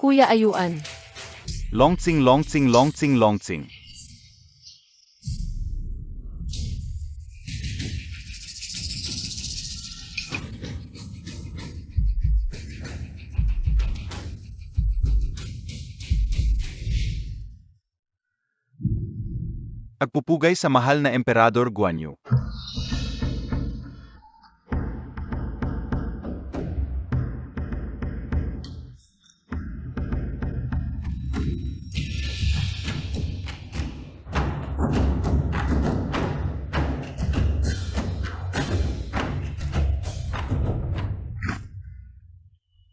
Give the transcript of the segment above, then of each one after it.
Kuya Ayuan. Longtsing longtsing longtsing longtsing. Pagpupugay sa mahal na Emperador Guanyu.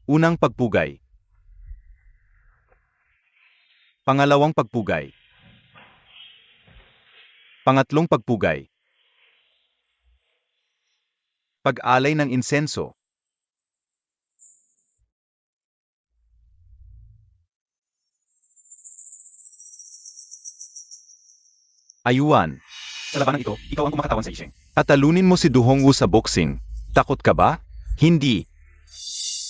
Unang pagpugay. Pangalawang pagpugay. Pangatlong pagpugay. Pag-alay ng insenso. Ayuan. Sa labanang ito, ikaw ang kumakatawan sa Yisheng. Tatalunin mo si Du Hongwu sa boxing. Takot ka ba? Hindi.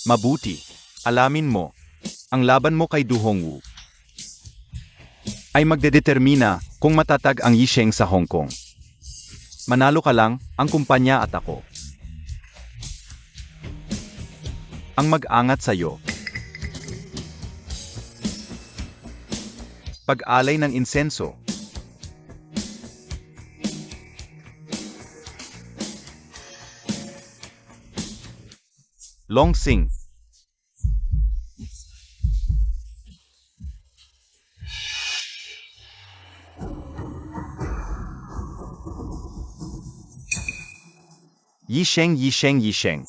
Mabuti. Alamin mo. Ang laban mo kay Du Hongwu ay magdedetermina kung matatag ang Yisheng sa Hong Kong. Manalo ka lang, ang kumpanya at ako ang mag-angat sa'yo. Pag-alay ng insenso. Longsing. Yisheng Yisheng Yisheng.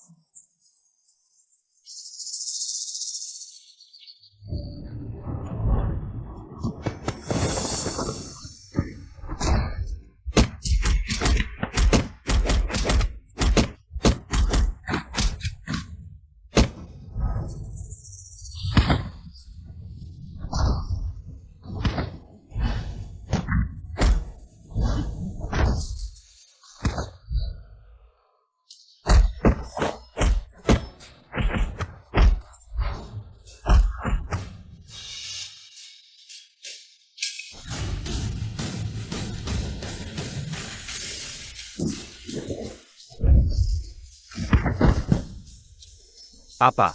Papa.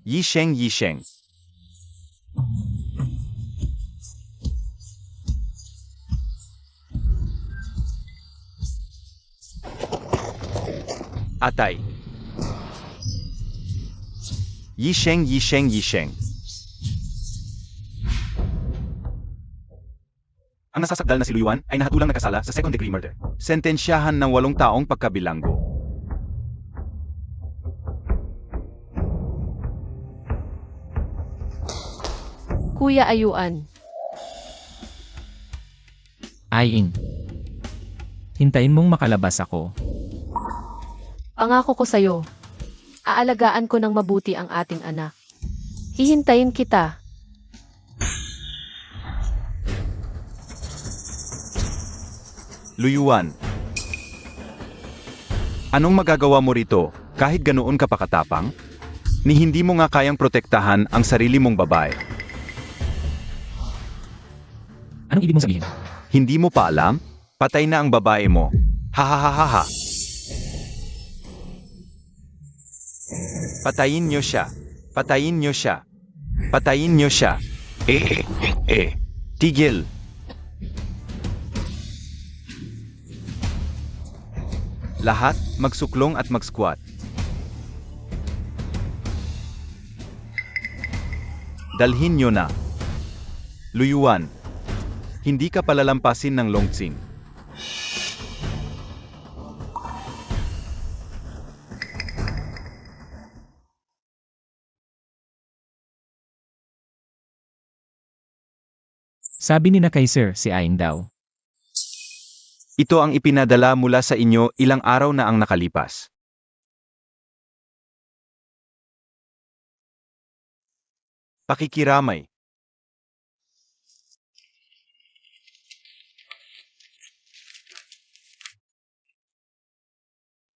Yisheng Yisheng. Atay. Yisheng Yisheng Yisheng. Ang nasasakdal na si Luyuan ay nahatulang nagkasala sa second-degree murder. Sentensyahan ng 8 taong pagkabilanggo. Kuya Ayuan. Aing. Hintayin mong makalabas ako. Pangako ko sa'yo. Aalagaan ko ng mabuti ang ating anak. Hihintayin kita. Luyuan. Anong magagawa mo rito, kahit ganoon ka pakatapang? Ni hindi mo nga kayang protektahan ang sarili mong babae. Anong ibig mong sabihin? Hindi mo pa alam? Patay na ang babae mo. Ha. Patayin niyo siya. Patayin niyo siya. Patayin niyo siya. Tigil. Lahat, magsuklong at mag-squat. Dalhin nyo na. Luyuan. Hindi ka palalampasin ng Longtsing. Sabi ni na kay Sir si Aing daw. Ito ang ipinadala mula sa inyo ilang araw na ang nakalipas. Pakikiramay.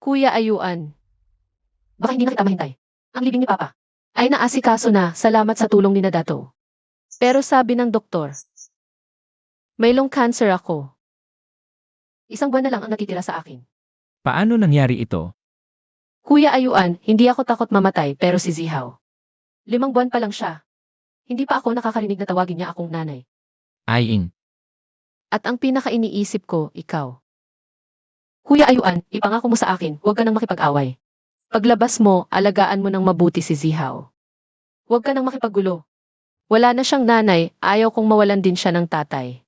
Kuya Ayuan. Baka hindi na kita mahintay. Ang libing ni Papa ay naasikaso na, salamat sa tulong ni Nadato. Pero sabi ng doktor, may lung cancer ako. 1 buwan na lang ang natitira sa akin. Paano nangyari ito? Kuya Ayuan, hindi ako takot mamatay pero si Zihaw. 5 buwan pa lang siya. Hindi pa ako nakakarinig na tawagin niya akong nanay. Aing. At ang pinaka-iniisip ko, ikaw. Kuya Ayuan, ipangako mo sa akin, huwag ka nang makipag-away. Paglabas mo, alagaan mo ng mabuti si Zihaw. Huwag ka nang makipaggulo. Wala na siyang nanay, ayaw kong mawalan din siya ng tatay.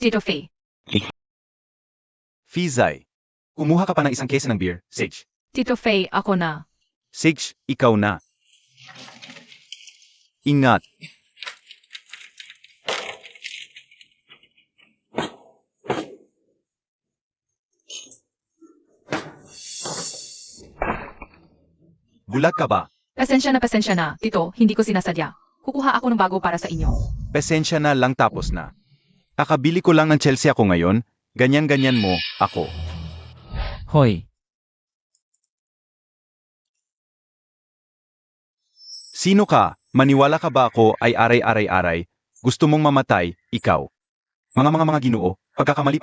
Tito Faye. Fizay. Kumuha ka pa ng isang kese ng beer, Sage. Tito Faye, ako na. Sage, ikaw na. Ingat. Bulag ka ba? Pasensya na, Tito, hindi ko sinasadya. Kukuha ako ng bago para sa inyo. Pasensya na lang tapos na. Kakabili ko lang ng Chelsea ako ngayon, ganyan-ganyan mo, ako. Hoy, Sino ka? Maniwala ka ba ako ay aray-aray-aray? Gusto mong mamatay, ikaw. Mga ginoo, pagkakamali,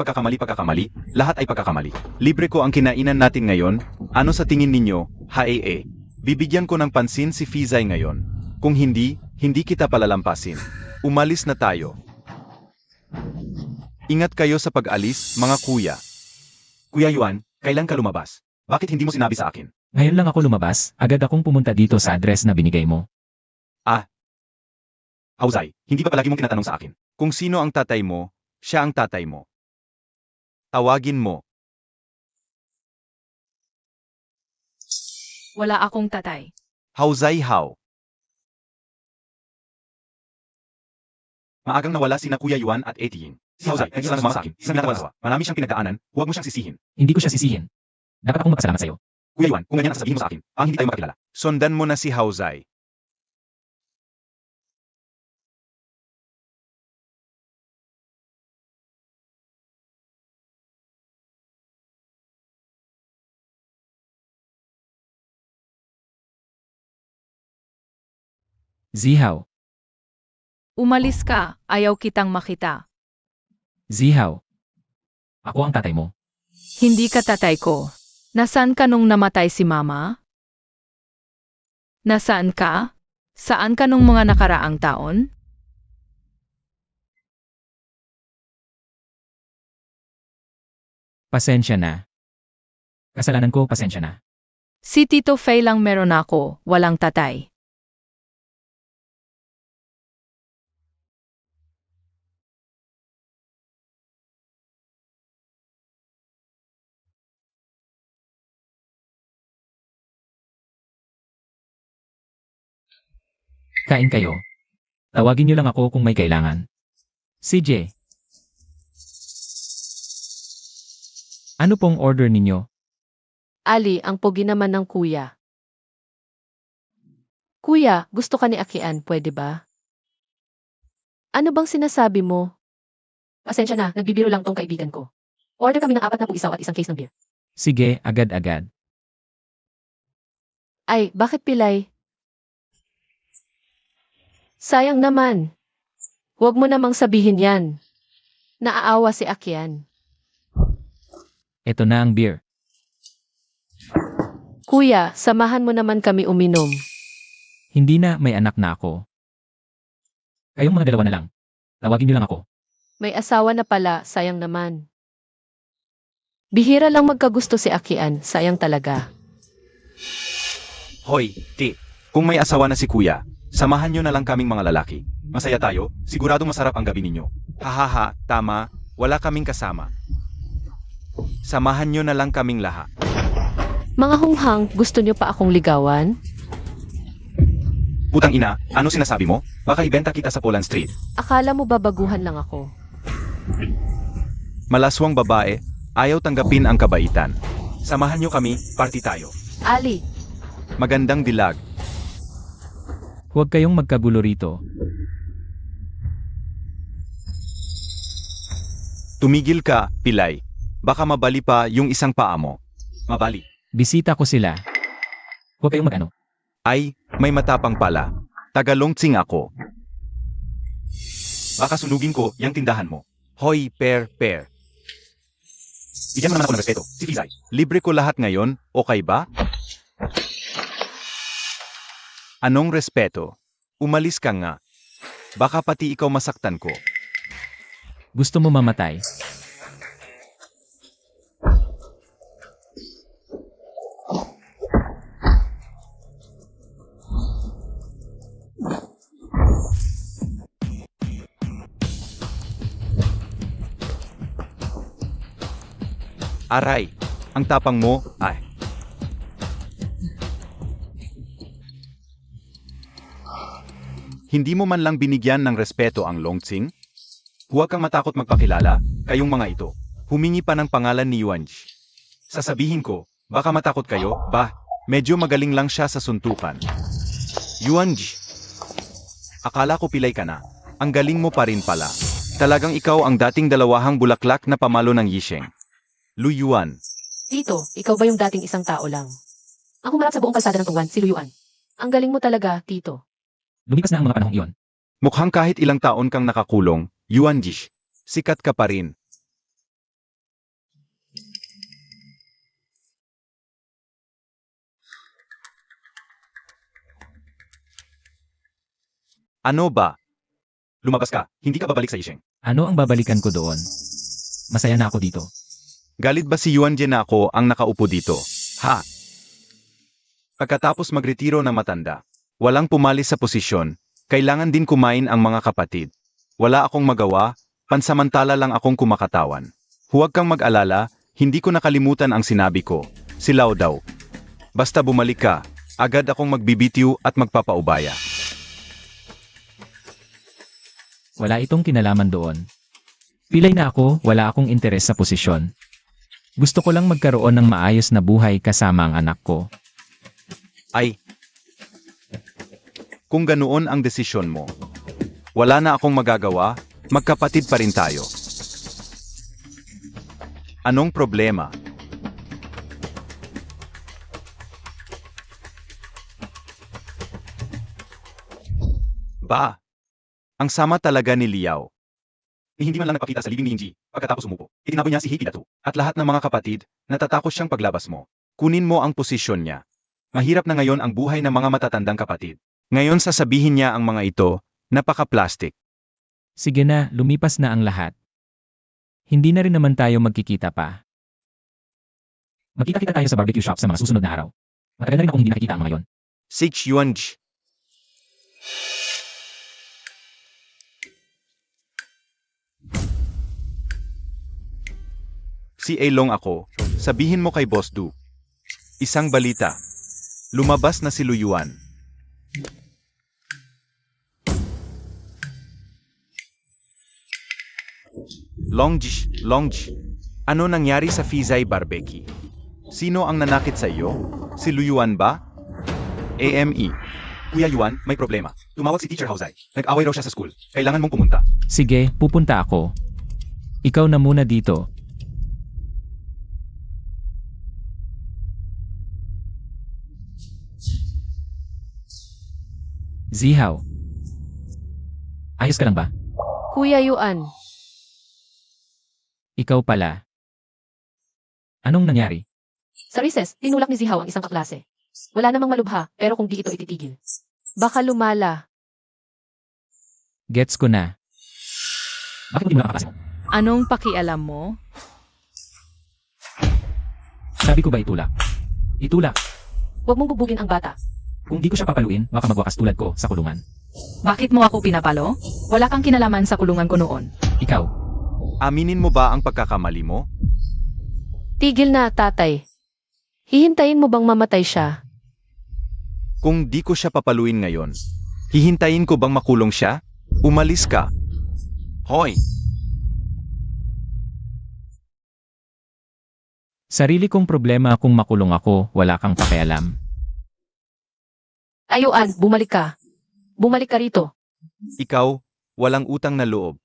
lahat ay pagkakamali. Libre ko ang kinainan natin ngayon, ano sa tingin ninyo, hae. Bibigyan ko ng pansin si Fizay ngayon. Kung hindi, hindi kita palalampasin. Umalis na tayo. Ingat kayo sa pag-alis, mga kuya. Kuya Yuan, kailan ka lumabas? Bakit hindi mo sinabi sa akin? ngayon lang ako lumabas, agad akong pumunta dito sa address na binigay mo. Hauzay, hindi ba palagi mong tinatanong sa akin? Kung sino ang tatay mo, siya ang tatay mo. Tawagin mo. Wala akong tatay. Hauzay Hao. Maagang nawala sina Kuya Yuan at Etienne. Si Hauzay, nag-isa lang sumama sa akin. Isang binatawa. Marami siyang pinagdaanan, huwag mo siyang sisihin. Hindi ko siya sisihin. Dapat akong magpasalamat sa'yo. Kuya Yuan, kung ganyan ang sasabihin mo sa akin, ang hindi tayo magkakilala. Sundan mo na si Hauzay. Zihaw. Umalis ka, ayaw kitang makita. Zihaw. Ako ang tatay mo. Hindi ka tatay ko. Nasaan ka nung namatay si Mama? Nasaan ka? Saan ka nung mga nakaraang taon? Pasensya na. Kasalanan ko, pasensya na. Si Tito Faye lang meron ako, walang tatay. Kain kayo. Tawagin niyo lang ako kung may kailangan. CJ. Ano pong order ninyo? Ali, ang pogi naman ng kuya. Kuya, gusto ka ni Akian, pwede ba? Ano bang sinasabi mo? Pasensya na, nagbibiro lang tong kaibigan ko. Order kami ng 4 na isaw at isang case ng beer. Sige, agad-agad. Ay, bakit pilay? Sayang naman. Huwag mo namang sabihin yan. Naaawa si Akian. Ito na ang beer. Kuya, samahan mo naman kami uminom. Hindi na, may anak na ako. Kayong mga dalawa na lang. Tawagin niyo lang ako. May asawa na pala, sayang naman. Bihira lang magkagusto si Akian, sayang talaga. Hoy, kung may asawa na si Kuya, samahan nyo na lang kaming mga lalaki. Masaya tayo, siguradong masarap ang gabi ninyo. Hahaha, tama, wala kaming kasama. Samahan nyo na lang kaming lahat. Mga hunghang, gusto niyo pa akong ligawan? Putang ina, ano sinasabi mo? Baka ibenta kita sa Poland Street. Akala mo babaguhan lang ako? Malaswang babae, ayaw tanggapin ang kabaitan. Samahan nyo kami, party tayo. Ali, Magandang dilag. Huwag kayong magkagulo rito. Tumigil ka, Pilay. Baka mabali pa yung isang paa mo. Mabali. Bisita ko sila. Huwag kayong mag-ano. Ay, may matapang pala. Tagalongtsing ako. Baka sunugin ko yung tindahan mo. Hoy, per. Bigyan mo naman ako ng respeto. Si Fizay. Libre ko lahat ngayon, okay ba? Anong respeto? Umalis ka nga. Baka pati ikaw masaktan ko. Gusto mo mamatay? Aray, ang tapang mo, ay. Hindi mo man lang binigyan ng respeto ang Longtsing? Huwag kang matakot magpakilala, kayong mga ito. Humingi pa ng pangalan ni Yuanji. Sasabihin ko, baka matakot kayo, ba? Medyo magaling lang siya sa suntukan. Yuanji, akala ko pilay ka na. Ang galing mo pa rin pala. Talagang ikaw ang dating dalawahang bulaklak na pamalo ng Yisheng. Lu Yuan, Tito, ikaw ba yung dating isang tao lang? Ang humarap sa buong kalsada ng Tungwan, si Luyuan. Ang galing mo talaga, Tito. Lumipas na ang mga panahong iyon. mukhang kahit ilang taon kang nakakulong, Yuanji, sikat ka pa rin. Ano ba? Lumabas ka, hindi ka babalik sa Yisheng. Ano ang babalikan ko doon? Masaya na ako dito. Galit ba si Yuanji na ako ang nakaupo dito? Ha? Pagkatapos magretiro na matanda, walang pumalis sa posisyon, kailangan din kumain ang mga kapatid. Wala akong magawa, pansamantala lang akong kumakatawan. Huwag kang mag-alala, hindi ko nakalimutan ang sinabi ko. Silaw daw. Basta bumalik ka, agad akong magbibitiw at magpapaubaya. Wala itong kinalaman doon. Pilay na ako, wala akong interes sa posisyon. Gusto ko lang magkaroon ng maayos na buhay kasama ang anak ko. Ay, kung ganoon ang desisyon mo, wala na akong magagawa, magkapatid pa rin tayo. Anong problema? Ba? Ang sama talaga ni Liao. Hindi man lang nagpakita sa libing ni Yinji, pagkatapos umupo. Itinapon niya si Hikidatu, at lahat ng mga kapatid, natatakot siyang paglabas mo. Kunin mo ang posisyon niya. Mahirap na ngayon ang buhay ng mga matatandang kapatid. Ngayon sasabihin niya ang mga ito, napaka-plastic. Sige na, lumipas na ang lahat. Hindi na rin naman tayo magkikita pa. Magkita-kita tayo sa barbecue shop sa mga susunod na araw. Matagal na rin akong hindi nakikita ang mga yon. Six Yuanji. Si Elong ako, sabihin mo kay Boss Du. Isang balita. Lumabas na si Luyuan. Longji. Ano nangyari sa Fizay Barbecue? Sino ang nanakit sa iyo? Si Luyuan ba? AME. Kuya Yuan, may problema. Tumawag si Teacher Haozai. Nag-away raw siya sa school. Kailangan mong pumunta. Sige, pupunta ako. Ikaw na muna dito. Zihaw. Ayos ka lang ba? Kuya Yuan, Ikaw pala. Anong nangyari? sa recess, tinulak ni Zihaw ang isang kaklase. Wala namang malubha, pero kung di ito ititigil. Baka lumala. Gets ko na. Bakit hindi mo nakakasama? Anong pakialam mo? Sabi ko ba itulak? Itulak. Huwag mong bubugin ang bata. Kung di ko siya papaluin, baka magwakas tulad ko sa kulungan. Bakit mo ako pinapalo? Wala kang kinalaman sa kulungan ko noon. Ikaw. Aminin mo ba ang pagkakamali mo? Tigil na, tatay. Hihintayin mo bang mamatay siya? Kung di ko siya papaluin ngayon, hihintayin ko bang makulong siya? Umalis ka. Hoy! Sarili kong problema kung makulong ako, wala kang pakialam. Ayuan, bumalik ka. Bumalik ka rito. Ikaw, walang utang na loob.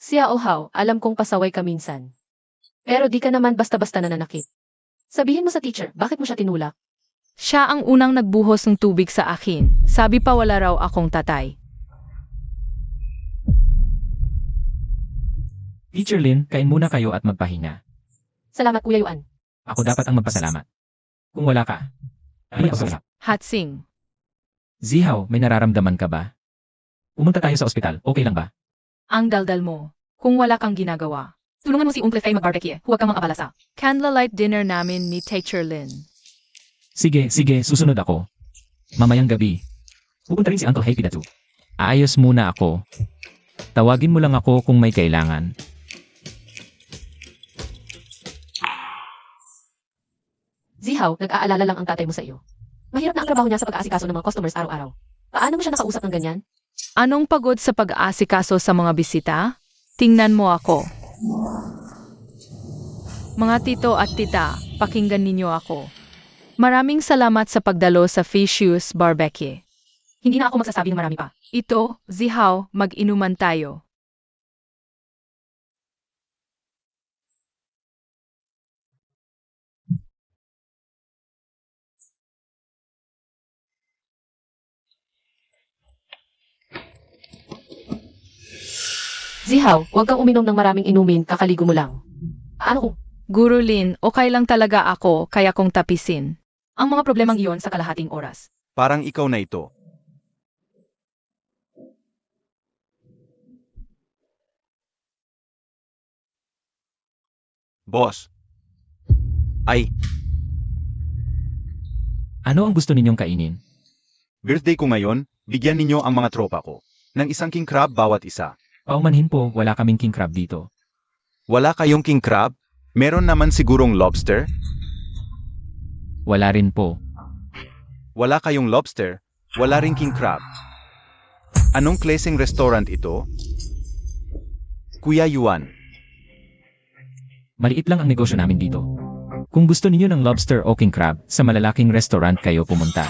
Xiao Hao, alam kong pasaway ka minsan. Pero di ka naman basta-basta nananakit. Sabihin mo sa teacher, bakit mo siya tinulak? Siya ang unang nagbuhos ng tubig sa akin. Sabi pa wala raw akong tatay. Teacher Lin, kain muna kayo at magpahinga. Salamat Kuya Yuan. Ako dapat ang magpasalamat. Kung wala ka, ay ako sa Hatsing. Zihaw, may nararamdaman ka ba? Pumunta tayo sa ospital, okay lang ba? Ang daldal mo. Kung wala kang ginagawa. Tulungan mo si Uncle Faye mag-barbecue. Huwag kang mag-abala sa candlelight dinner namin ni Teacher Lin. Sige, susunod ako. Mamayang gabi. Pupunta rin si Uncle Happy Datu. Aayos muna ako. Tawagin mo lang ako kung may kailangan. Zihaw, nag-aalala lang ang tatay mo sa iyo. Mahirap na ang trabaho niya sa pag-aasikaso ng mga customers araw-araw. Paano mo siya nakausap ng ganyan? Anong pagod sa pag-aasikaso sa mga bisita? Tingnan mo ako. Mga tito at tita, pakinggan ninyo ako. Maraming salamat sa pagdalo sa Fishious Barbecue. Hindi na ako magsasabi ng marami pa. Ito, Zihaw, mag-inuman tayo. Zihaw, huwag kang uminom ng maraming inumin, kakaligo mo lang. Ano kung Guru Lin, okay lang talaga ako, kaya kong tapisin. ang mga problemang iyon sa kalahating oras? Parang ikaw na ito. Boss. Ay, Ano ang gusto ninyong kainin? birthday ko ngayon, bigyan ninyo ang mga tropa ko ng isang king crab bawat isa. Paumanhin po, wala kaming king crab dito. Wala kayong king crab? Meron naman sigurong lobster? Wala rin po. Wala kayong lobster? Wala ring king crab. Anong klaseng restaurant ito? Kuya Yuan. Maliit lang ang negosyo namin dito. Kung gusto niyo ng lobster o king crab, sa malalaking restaurant kayo pumunta.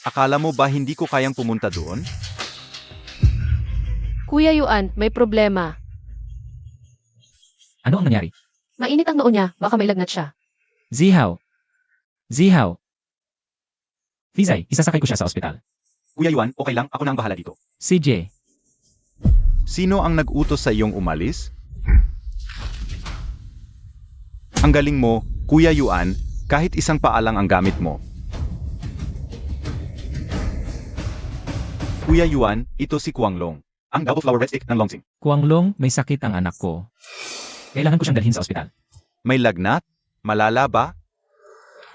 Akala mo ba hindi ko kayang pumunta doon? Kuya Yuan, may problema. Ano ang nangyari? Mainit ang noo niya, baka mailagnat siya. Zihaw. Fizay, isasakay ko siya sa ospital. Kuya Yuan, okay lang, ako na ang bahala dito. CJ, Sino ang nag-utos sa iyong umalis? Ang galing mo, Kuya Yuan, kahit isang paa lang ang gamit mo. Kuya Yuan, ito si Kuanglong. Ang double flower red stick ng Longsing. Kuanglong, may sakit ang anak ko. Kailangan ko siyang dalhin sa ospital. May lagnat? Malala ba?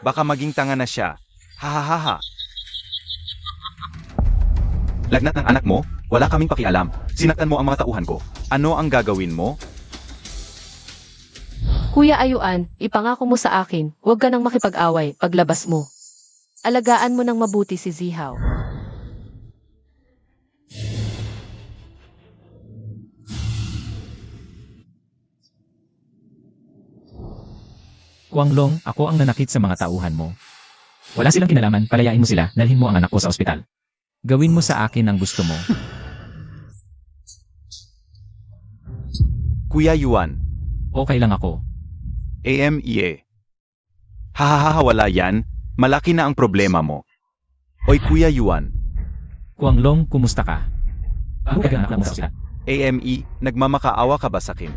Baka maging tanga na siya. Hahaha. Lagnat ng anak mo? Wala kaming pakialam. Sinaktan mo ang mga tauhan ko. Ano ang gagawin mo? Kuya Ayuan, ipangako mo sa akin, huwag ka nang makipag-away paglabas mo. Alagaan mo ng mabuti si Zihaw. Kuanglong, ako ang nanakit sa mga tauhan mo. Wala silang kinalaman, palayain mo sila, dalhin mo ang anak ko sa ospital. Gawin mo sa akin ang gusto mo. Kuya Yuan, Okay lang ako. AMEA. Hahaha, wala yan. Malaki na ang problema mo. Oy Kuya Yuan, Kuanglong, kumusta ka? Ako ang anak mo sa ospital. AME, nagmamakaawa ka ba sa akin?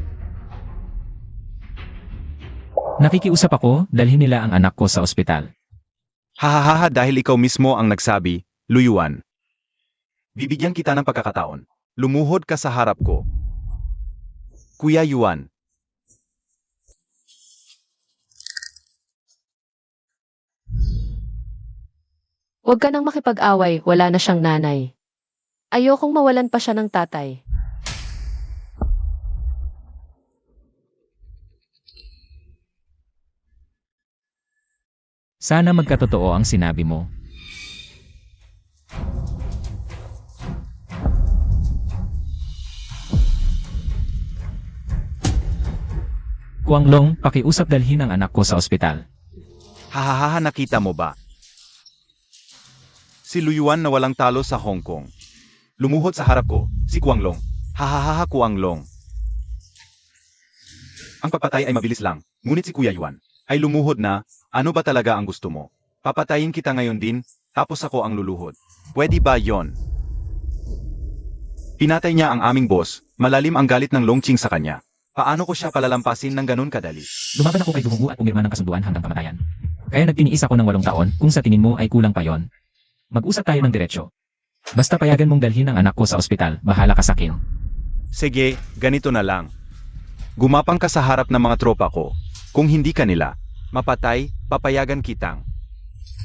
Nakikiusap ako, dalhin nila ang anak ko sa ospital. Hahaha, dahil ikaw mismo ang nagsabi, Luyuan. Bibigyan kita ng pagkakataon. Lumuhod ka sa harap ko. Kuya Yuan, Huwag ka nang makipag-away, wala na siyang nanay. Ayokong mawalan pa siya ng tatay. Sana magkatotoo ang sinabi mo. Kuanglong, pakiusap dalhin ang anak ko sa ospital. hahaha, nakita mo ba? Si Luyuan na walang talo sa Hong Kong. Lumuhod sa harap ko, si Kuanglong. Hahaha, Kuanglong. Ang pagpatay ay mabilis lang, ngunit si Kuya Yuan ay lumuhod na, ano ba talaga ang gusto mo? Papatayin kita ngayon din, tapos ako ang luluhod. Pwede ba yon? Pinatay niya ang aming boss, malalim ang galit ng Longqing sa kanya. Paano ko siya palalampasin ng ganun kadali? Lumaban ako kay Duhongu at pumirma ng kasunduan hanggang kamatayan. Kaya nagtiniis ako ng 8 taon kung sa tingin mo ay kulang pa yon. Mag-usap tayo ng diretsyo. Basta payagan mong dalhin ang anak ko sa ospital, bahala ka sa akin. Sige, ganito na lang. Gumapang ka sa harap ng mga tropa ko. Kung hindi ka nila mapatay, papayagan kitang.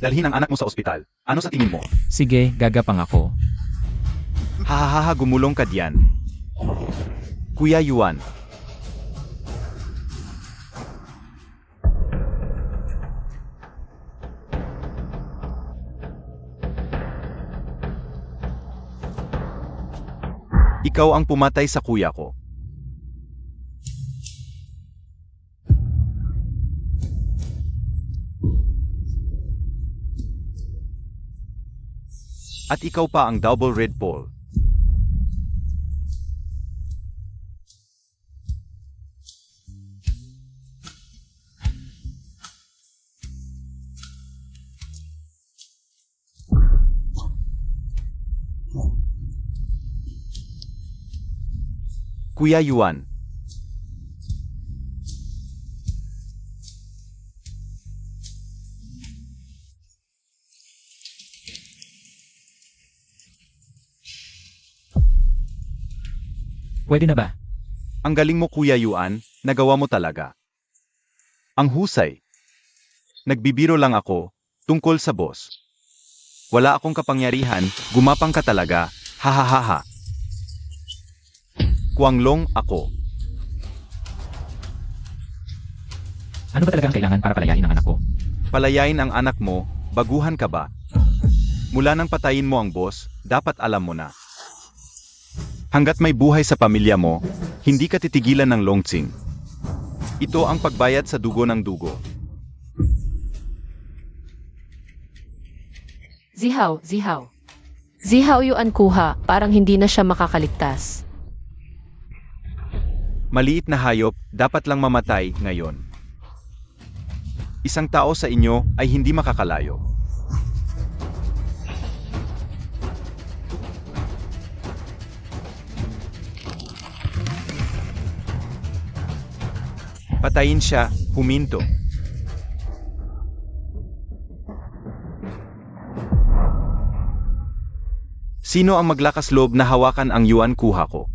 Dalhin ang anak mo sa ospital. Ano sa tingin mo? Sige, gagapang ako. Hahaha, gumulong ka diyan. Kuya Yuan, ikaw ang pumatay sa kuya ko. At ikaw pa ang double red ball. Kuya Yuan, Pwede na ba? ang galing mo Kuya Yuan, nagawa mo talaga. Ang husay. Nagbibiro lang ako, tungkol sa boss. Wala akong kapangyarihan, gumapang ka talaga, hahaha. Kuanglong ako. Ano ba talaga ang kailangan para palayain ang anak ko? Palayain ang anak mo, baguhan ka ba? Mula nang patayin mo ang boss, dapat alam mo na. Hanggat may buhay sa pamilya mo, hindi ka titigilan ng Longqing. Ito ang pagbayad sa dugo ng dugo. Zihaw, zihaw. Zihaw Yuan kuha, parang hindi na siya makakaligtas. Maliit na hayop, dapat lang mamatay ngayon. Isang tao sa inyo ay hindi makakalayo. Patayin siya, huminto. Sino ang maglakas loob na hawakan ang Yuan kuha ko?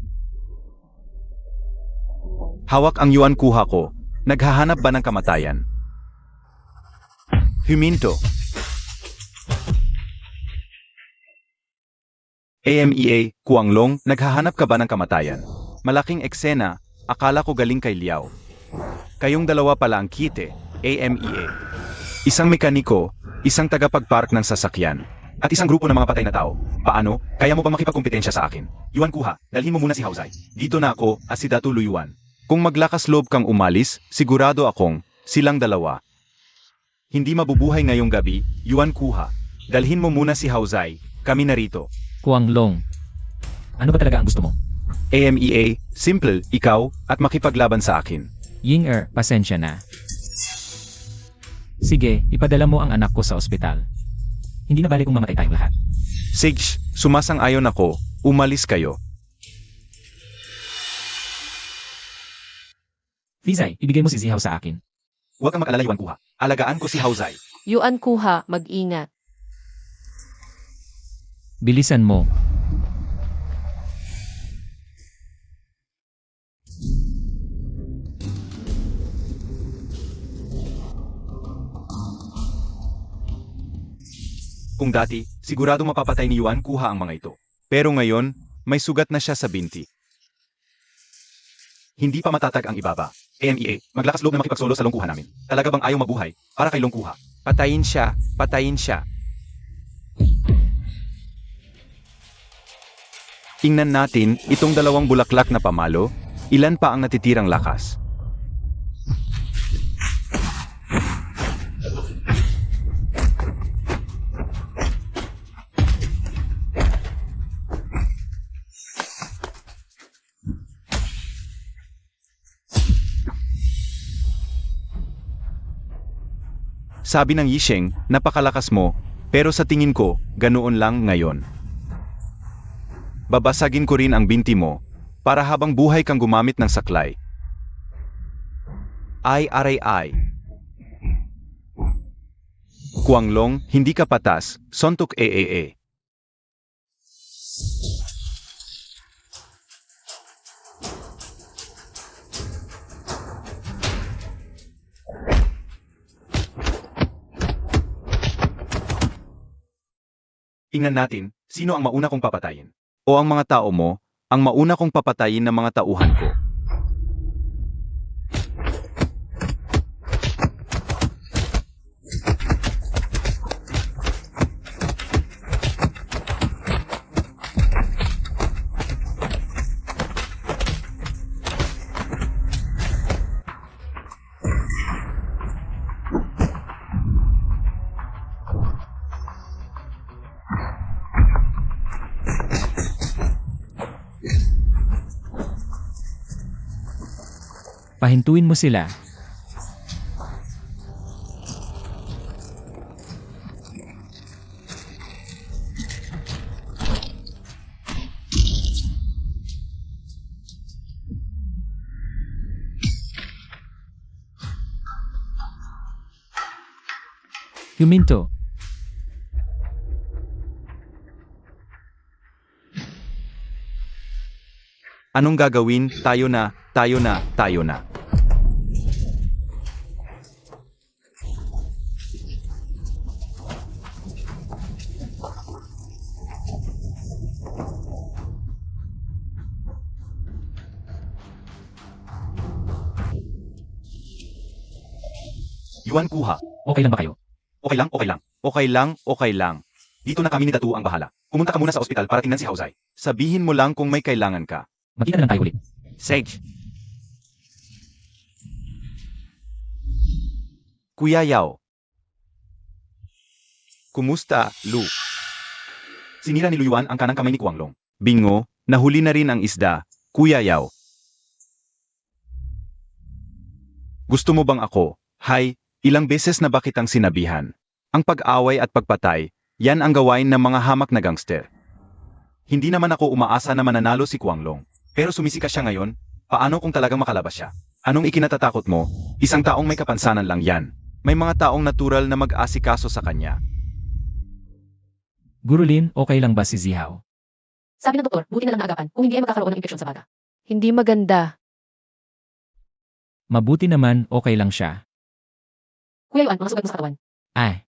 Hawak ang Yuan kuha ko. Naghahanap ba ng kamatayan? Huminto. AMEA, Kuanglong, naghahanap ka ba ng kamatayan? Malaking eksena, akala ko galing kay Liao. Kayong dalawa pala ang kite, AMEA. Isang mekaniko, isang tagapagpark ng sasakyan, at isang grupo ng mga patay na tao. Paano? Kaya mo ba makipagkompetensya sa akin? Yuan kuha, dalhin mo muna si Haozai. Dito na ako, at si Datu Luyuan. Kung maglakas loob kang umalis, sigurado akong, silang dalawa. Hindi mabubuhay ngayong gabi, Yuan kuha. Dalhin mo muna si Haozai, kami narito. Kuanglong. Ano ba talaga ang gusto mo? AMEA, simple, ikaw, at makipaglaban sa akin. Ying-er, pasensya na. Sige, ipadala mo ang anak ko sa ospital. Hindi na balik kung mamatay tayong lahat. Sige, sumasang-ayon ako, umalis kayo. Fizai, ibigay mo si Zihaw sa akin. Huwag kang mag-alala Yuan kuha. Alagaan ko si Haozai. Yuan kuha, mag-ingat. Bilisan mo. Kung dati, sigurado mapapatay ni Yuan kuha ang mga ito. Pero ngayon, may sugat na siya sa binti. Hindi pa matatag ang ibaba. AMEA, maglakas loob na makipagsolo sa longkuha namin. Talaga bang ayaw mabuhay para kay longkuha? Patayin siya, patayin siya. Tingnan natin, itong dalawang bulaklak na pamalo, ilan pa ang natitirang lakas. Sabi ng Yisheng, napakalakas mo, pero sa tingin ko, ganoon lang ngayon. Babasagin ko rin ang binti mo, para habang buhay kang gumamit ng saklay. Ay aray ay. Kuanglong, hindi ka patas, sontok e. Ingnan natin, sino ang mauna kong papatayin? O ang mga tao mo, ang mauna kong papatayin ng mga tauhan ko. Pahintuin mo sila. Huminto. Anong gagawin? Tayo na. Yuan kuha. Okay lang ba kayo? Okay lang. Dito na kami ni Datu ang bahala. Pumunta ka muna sa ospital para tingnan si Haozai. Sabihin mo lang kung may kailangan ka. Magkita na lang tayo ulit. Sage. Kuya Yao. Kumusta, Lu? Sinira ni Luyuan ang kanang kamay ni Kuanglong. Bingo, nahuli na rin ang isda, Kuya Yao. Gusto mo bang ako? Hay, ilang beses na ba kitang sinabihan? Ang pag-away at pagpatay, yan ang gawain ng mga hamak na gangster. Hindi naman ako umaasa na mananalo si Kuanglong. Pero sumisikat siya ngayon, paano kung talagang makalabas siya? Anong ikinatatakot mo? Isang taong may kapansanan lang yan. May mga taong natural na mag-asikaso sa kanya. Gurulin, okay lang ba si Zihao? Sabi ng doktor, buti na lang naagapan kung hindi ay magkakaroon ng impeksyon sa baga. Hindi maganda. Mabuti naman, okay lang siya. Kuya Yuan, mga sugat mo sa katawan. Ay.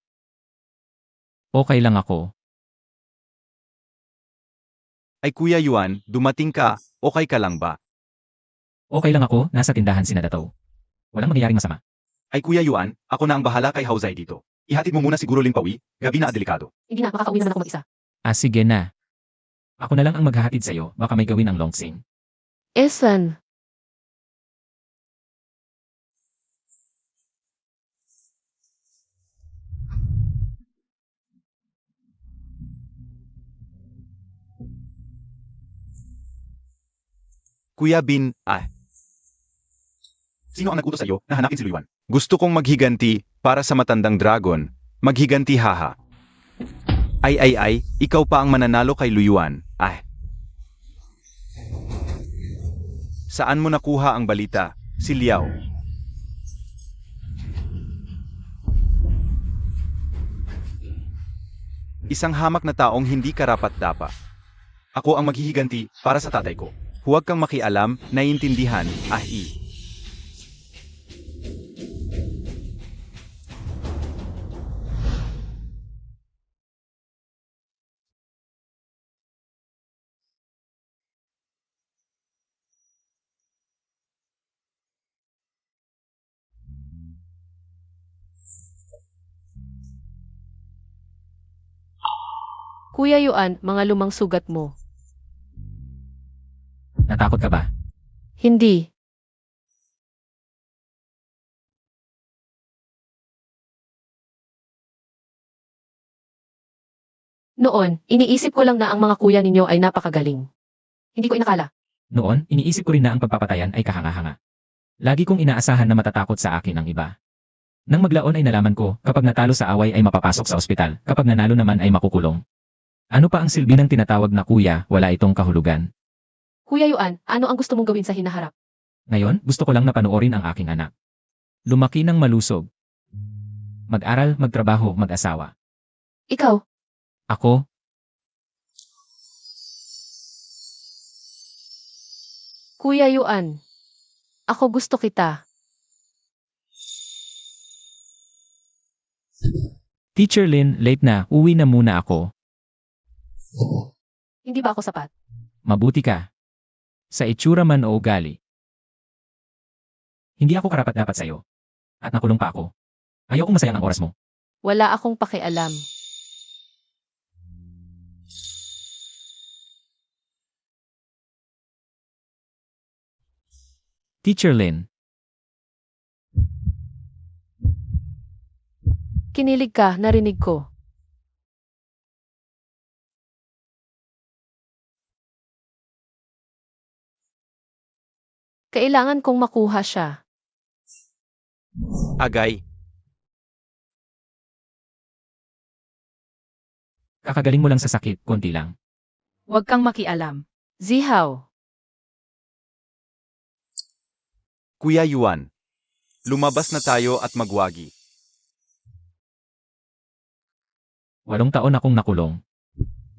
Okay lang ako. Ay Kuya Yuan, dumating ka, okay ka lang ba? Okay lang ako, nasa tindahan si Nadataw. Walang mangyayaring masama. Ay Kuya Yuan, ako na ang bahala kay Haozai dito. Ihatid mo muna siguro Lingpawi, gabi na at delikado. Hindi na, makakauwi naman ako mag-isa. Sige na. Ako na lang ang maghahatid sa'yo, baka may gawin ang Longsing. Esan. Kuya Bin, Sino ang nag-utos sa iyo na hanapin si Luyuan? gusto kong maghiganti para sa matandang dragon. Maghiganti haha. Ay, ikaw pa ang mananalo kay Luyuan. Saan mo nakuha ang balita? Si Liao. Isang hamak na taong hindi karapat-dapa. Ako ang maghihiganti para sa tatay ko. Huwag kang makialam, naiintindihan, Kuya Yuan, mga lumang sugat mo. Natakot ka ba? Hindi. Noon, iniisip ko lang na ang mga kuya ninyo ay napakagaling. Hindi ko inakala. Noon, iniisip ko rin na ang pagpapatayan ay kahanga-hanga. Lagi kong inaasahan na matatakot sa akin ang iba. Nang maglaon ay nalaman ko, kapag natalo sa away ay mapapasok sa ospital, kapag nanalo naman ay makukulong. Ano pa ang silbi ng tinatawag na kuya, wala itong kahulugan. Kuya Yuan, ano ang gusto mong gawin sa hinaharap? Ngayon, gusto ko lang na panoorin ang aking anak. Lumaki ng malusog. Mag-aral, magtrabaho, mag-asawa. Ikaw, Ako, Kuya Yuan. Ako gusto kita. Teacher Lin, late na, uwi na muna ako. Hindi ba ako sapat? Mabuti ka. Sa itsura man o ugali. Hindi ako karapat-dapat sa'yo. At nakulong pa ako. Ayaw kong masayang ang oras mo. Wala akong pakialam. Teacher Lin, Kinilig ka, narinig ko. Kailangan kong makuha siya. Agay, kakagaling mo lang sa sakit, konti lang. Huwag kang makialam. Zihaw. Kuya Yuan. Lumabas na tayo at magwagi. 8 taon akong nakulong.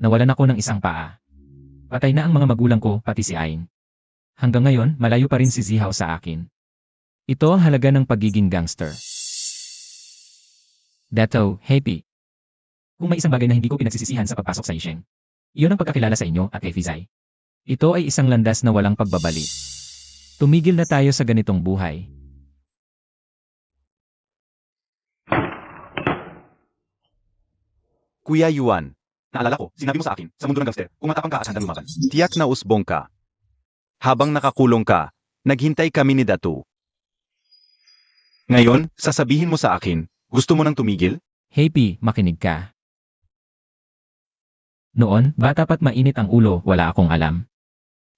Nawalan ako ng isang paa. Patay na ang mga magulang ko, pati si Aing. Hanggang ngayon, malayo pa rin si Zihaw sa akin. Ito ang halaga ng pagiging gangster. Dato, happy. Kung may isang bagay na hindi ko pinagsisisihan sa pagpasok sa Yisheng, iyon ang pagkakilala sa inyo at kay Fizai. Ito ay isang landas na walang pagbabalik. Tumigil na tayo sa ganitong buhay. Kuya Yuan. Naalala ko, sinabi mo sa akin, sa mundo ng gangster, kung matapang ka at handang lumaban. Tiyak na usbong ka. Habang nakakulong ka, naghintay kami ni Datu. Ngayon, sasabihin mo sa akin, gusto mo nang tumigil? Happy, makinig ka. Noon, bata pa't mainit ang ulo, wala akong alam.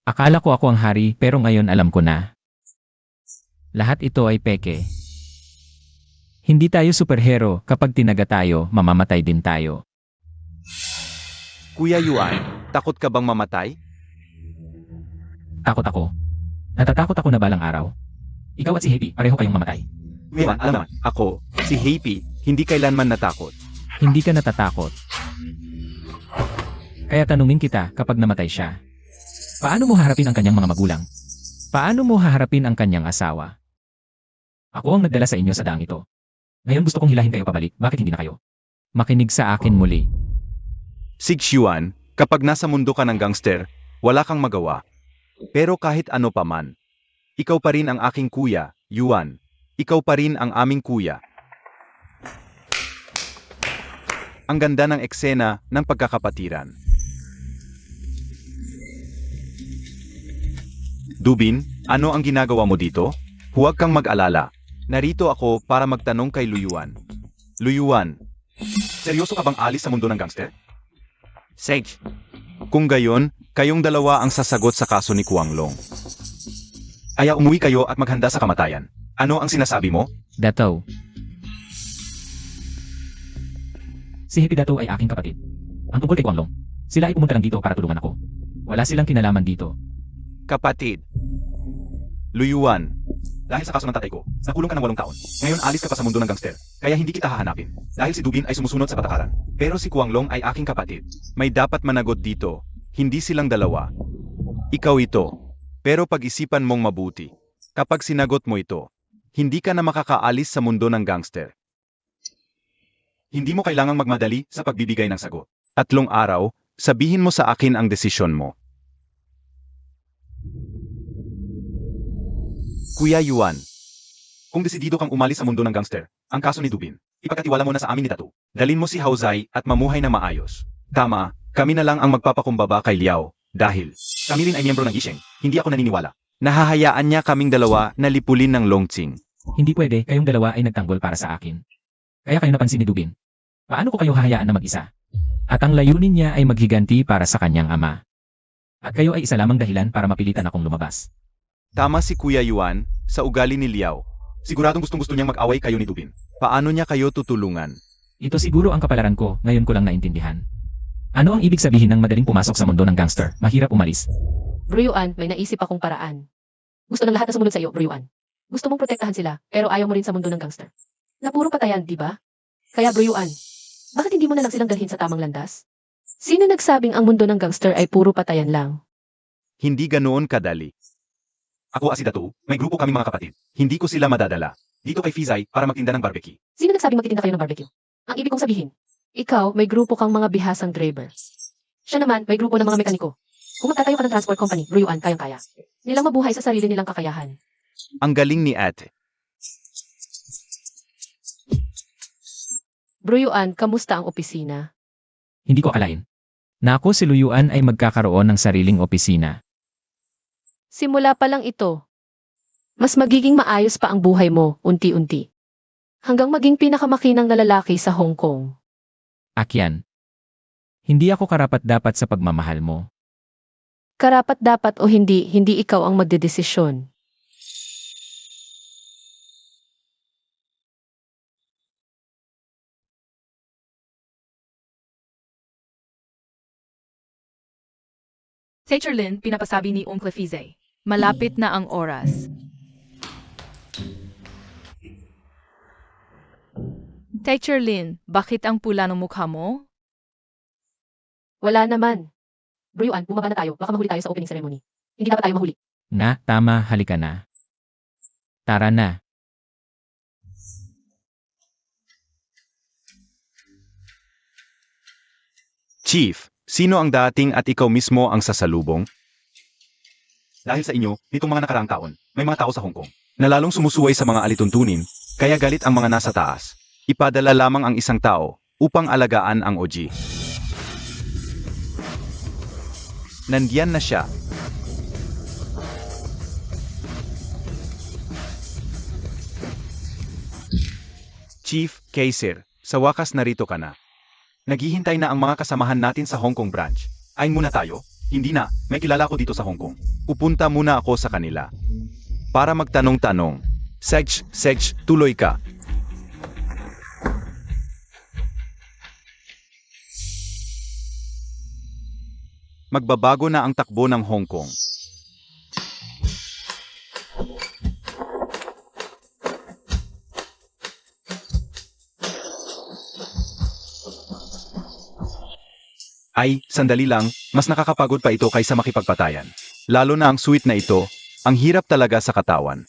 Akala ko ako ang hari, pero ngayon alam ko na. Lahat ito ay peke. Hindi tayo superhero, kapag tinaga tayo, mamamatay din tayo. Kuya Yuan, takot ka bang mamatay? Takot ako. Natatakot ako na balang araw. Ikaw at si Happy, pareho kayong mamatay. Kuya, alam naman. Ako, si Happy, hindi kailanman natakot. Hindi ka natatakot. Kaya tanungin kita kapag namatay siya. Paano mo haharapin ang kanyang mga magulang? Paano mo haharapin ang kanyang asawa? Ako ang nagdala sa inyo sa daang ito. Ngayon gusto kong hilahin kayo pabalik, bakit hindi na kayo? Makinig sa akin muli. Sig Yuan, kapag nasa mundo ka ng gangster, wala kang magawa. Pero kahit ano pa man, ikaw pa rin ang aking kuya, Yuan. Ikaw pa rin ang aming kuya. Ang ganda ng eksena ng pagkakapatiran. Dubin, ano ang ginagawa mo dito? Huwag kang mag-alala. Narito ako para magtanong kay Luyuan. Luyuan, Seryoso ka bang alis sa mundo ng gangster? Sage. Kung gayon, kayong dalawa ang sasagot sa kaso ni Kuanglong. Aya umuwi kayo at maghanda sa kamatayan. Ano ang sinasabi mo? Dato. Si Happy Dato ay aking kapatid. Ang tungkol kay Guanglong, sila ay pumunta lang dito para tulungan ako. Wala silang kinalaman dito. Kapatid. Luyuan, Dahil sa kaso ng tatay ko, nakulong ka ng 8 taon. Ngayon alis ka pa sa mundo ng gangster. Kaya hindi kita hahanapin. Dahil si Dubin ay sumusunod sa patakaran. Pero si Kuanglong ay aking kapatid. may dapat managot dito. Hindi silang dalawa. Ikaw ito. Pero pag-isipan mong mabuti. Kapag sinagot mo ito, hindi ka na makakaalis sa mundo ng gangster. Hindi mo kailangang magmadali sa pagbibigay ng sagot. 3 araw, sabihin mo sa akin ang desisyon mo. Kuya Yuan, Kung desidido kang umalis sa mundo ng gangster, ang kaso ni Dubin, ipagkatiwala mo na sa amin ni Datu. Dalin mo si Haozai at mamuhay na maayos. Tama, kami na lang ang magpapakumbaba kay Liao, dahil kami rin ay miyembro ng Yisheng, hindi ako naniniwala. nahahayaan niya kaming dalawa na lipulin ng Longqing. Hindi pwede, kayong dalawa ay nagtanggol para sa akin. Kaya kayo napansin ni Dubin. Paano ko kayo hahayaan na mag-isa? At ang layunin niya ay maghiganti para sa kanyang ama. At kayo ay isa lamang dahilan para mapilitan akong lumabas. Tama si Kuya Yuan, sa ugali ni Liao. Siguradong gustong-gusto niyang mag-away kayo ni Dubin. Paano niya kayo tutulungan? Ito siguro ang kapalaran ko, ngayon ko lang naintindihan. Ano ang ibig sabihin ng madaling pumasok sa mundo ng gangster? Mahirap umalis. Bro Yuan, may naisip akong paraan. Gusto ng lahat na sumunod sa iyo, Bro Yuan. Gusto mong protektahan sila, pero ayaw mo rin sa mundo ng gangster. Na puro patayan, di ba? Kaya Bro Yuan, bakit hindi mo na lang silang dalhin sa tamang landas? Sino nagsabing ang mundo ng gangster ay puro patayan lang? Hindi ganoon kadali. Ako at si Datu, may grupo kami mga kapatid. Hindi ko sila madadala. Dito kay Fizay para magtinda ng barbecue. Sino nagsabing magtitinda kayo ng barbecue? Ang ibig kong sabihin, ikaw may grupo kang mga bihasang driver. Siya naman may grupo ng mga mekaniko. Kung magtatayo ka ng transport company, Bro Yuan, kayang-kaya. Nilang mabuhay sa sarili nilang kakayahan. Ang galing ni ate. Bro Yuan, kamusta ang opisina? Hindi ko akalain. Na ako si Luyuan ay magkakaroon ng sariling opisina. Simula pa lang ito. Mas magiging maayos pa ang buhay mo, unti-unti. Hanggang maging pinakamakinang na lalaki sa Hong Kong. Akyan. Hindi ako karapat-dapat sa pagmamahal mo. Karapat-dapat o hindi, hindi ikaw ang magdedesisyon. Teacher Lin, pinapasabi ni Uncle Fizay. Malapit na ang oras. Teacher Lin, bakit ang pula ng mukha mo? Wala naman. Bro Yuan, bumaba na tayo. Baka mahuli tayo sa opening ceremony. Hindi dapat tayo mahuli. Na, tama, halika na. Tara na. Chief, sino ang dating at ikaw mismo ang sasalubong? Dahil sa inyo, nitong mga nakaraang taon, may mga tao sa Hong Kong na lalong sumusuway sa mga alituntunin, kaya galit ang mga nasa taas. Ipadala lamang ang isang tao upang alagaan ang OG. Nandiyan na siya. Chief, Kaiser, sa wakas narito ka na. Naghihintay na ang mga kasamahan natin sa Hong Kong branch. Ayon muna tayo? Hindi na, may kilala ko dito sa Hong Kong. Pupunta muna ako sa kanila. Para magtanong-tanong. Sej, tuloy ka. Magbabago na ang takbo ng Hong Kong. Ay, sandali lang, mas nakakapagod pa ito kaysa makipagpatayan. Lalo na ang sweet na ito, ang hirap talaga sa katawan.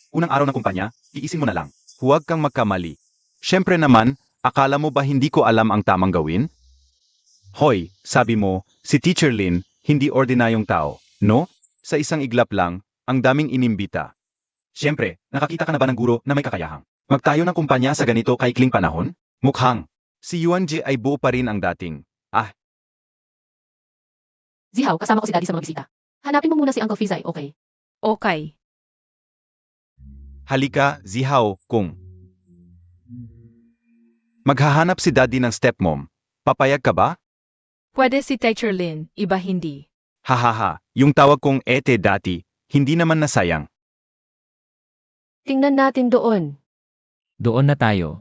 Unang araw ng kumpanya, iisin mo na lang. Huwag kang magkamali. Siyempre naman, akala mo ba hindi ko alam ang tamang gawin? Hoy, sabi mo, si Teacher Lin, hindi ordinaryong tao, no? Sa isang iglap lang, ang daming inimbita. Siyempre, nakakita ka na ba ng guro na may kakayahang magtayo ng kumpanya sa ganito kaikling panahon? Mukhang. Si Yuan Ji ay buo pa rin ang dating. Zihaw, kasama ko si Daddy sa mga bisita. Hanapin mo muna si Uncle Fizay, okay? Okay. Halika, Zihao, kung. Maghahanap si Daddy ng stepmom. Papayag ka ba? Pwede si Teacher Lin, iba hindi. Hahaha, yung tawag kong ete dati, hindi naman nasayang. Tingnan natin doon. Doon na tayo.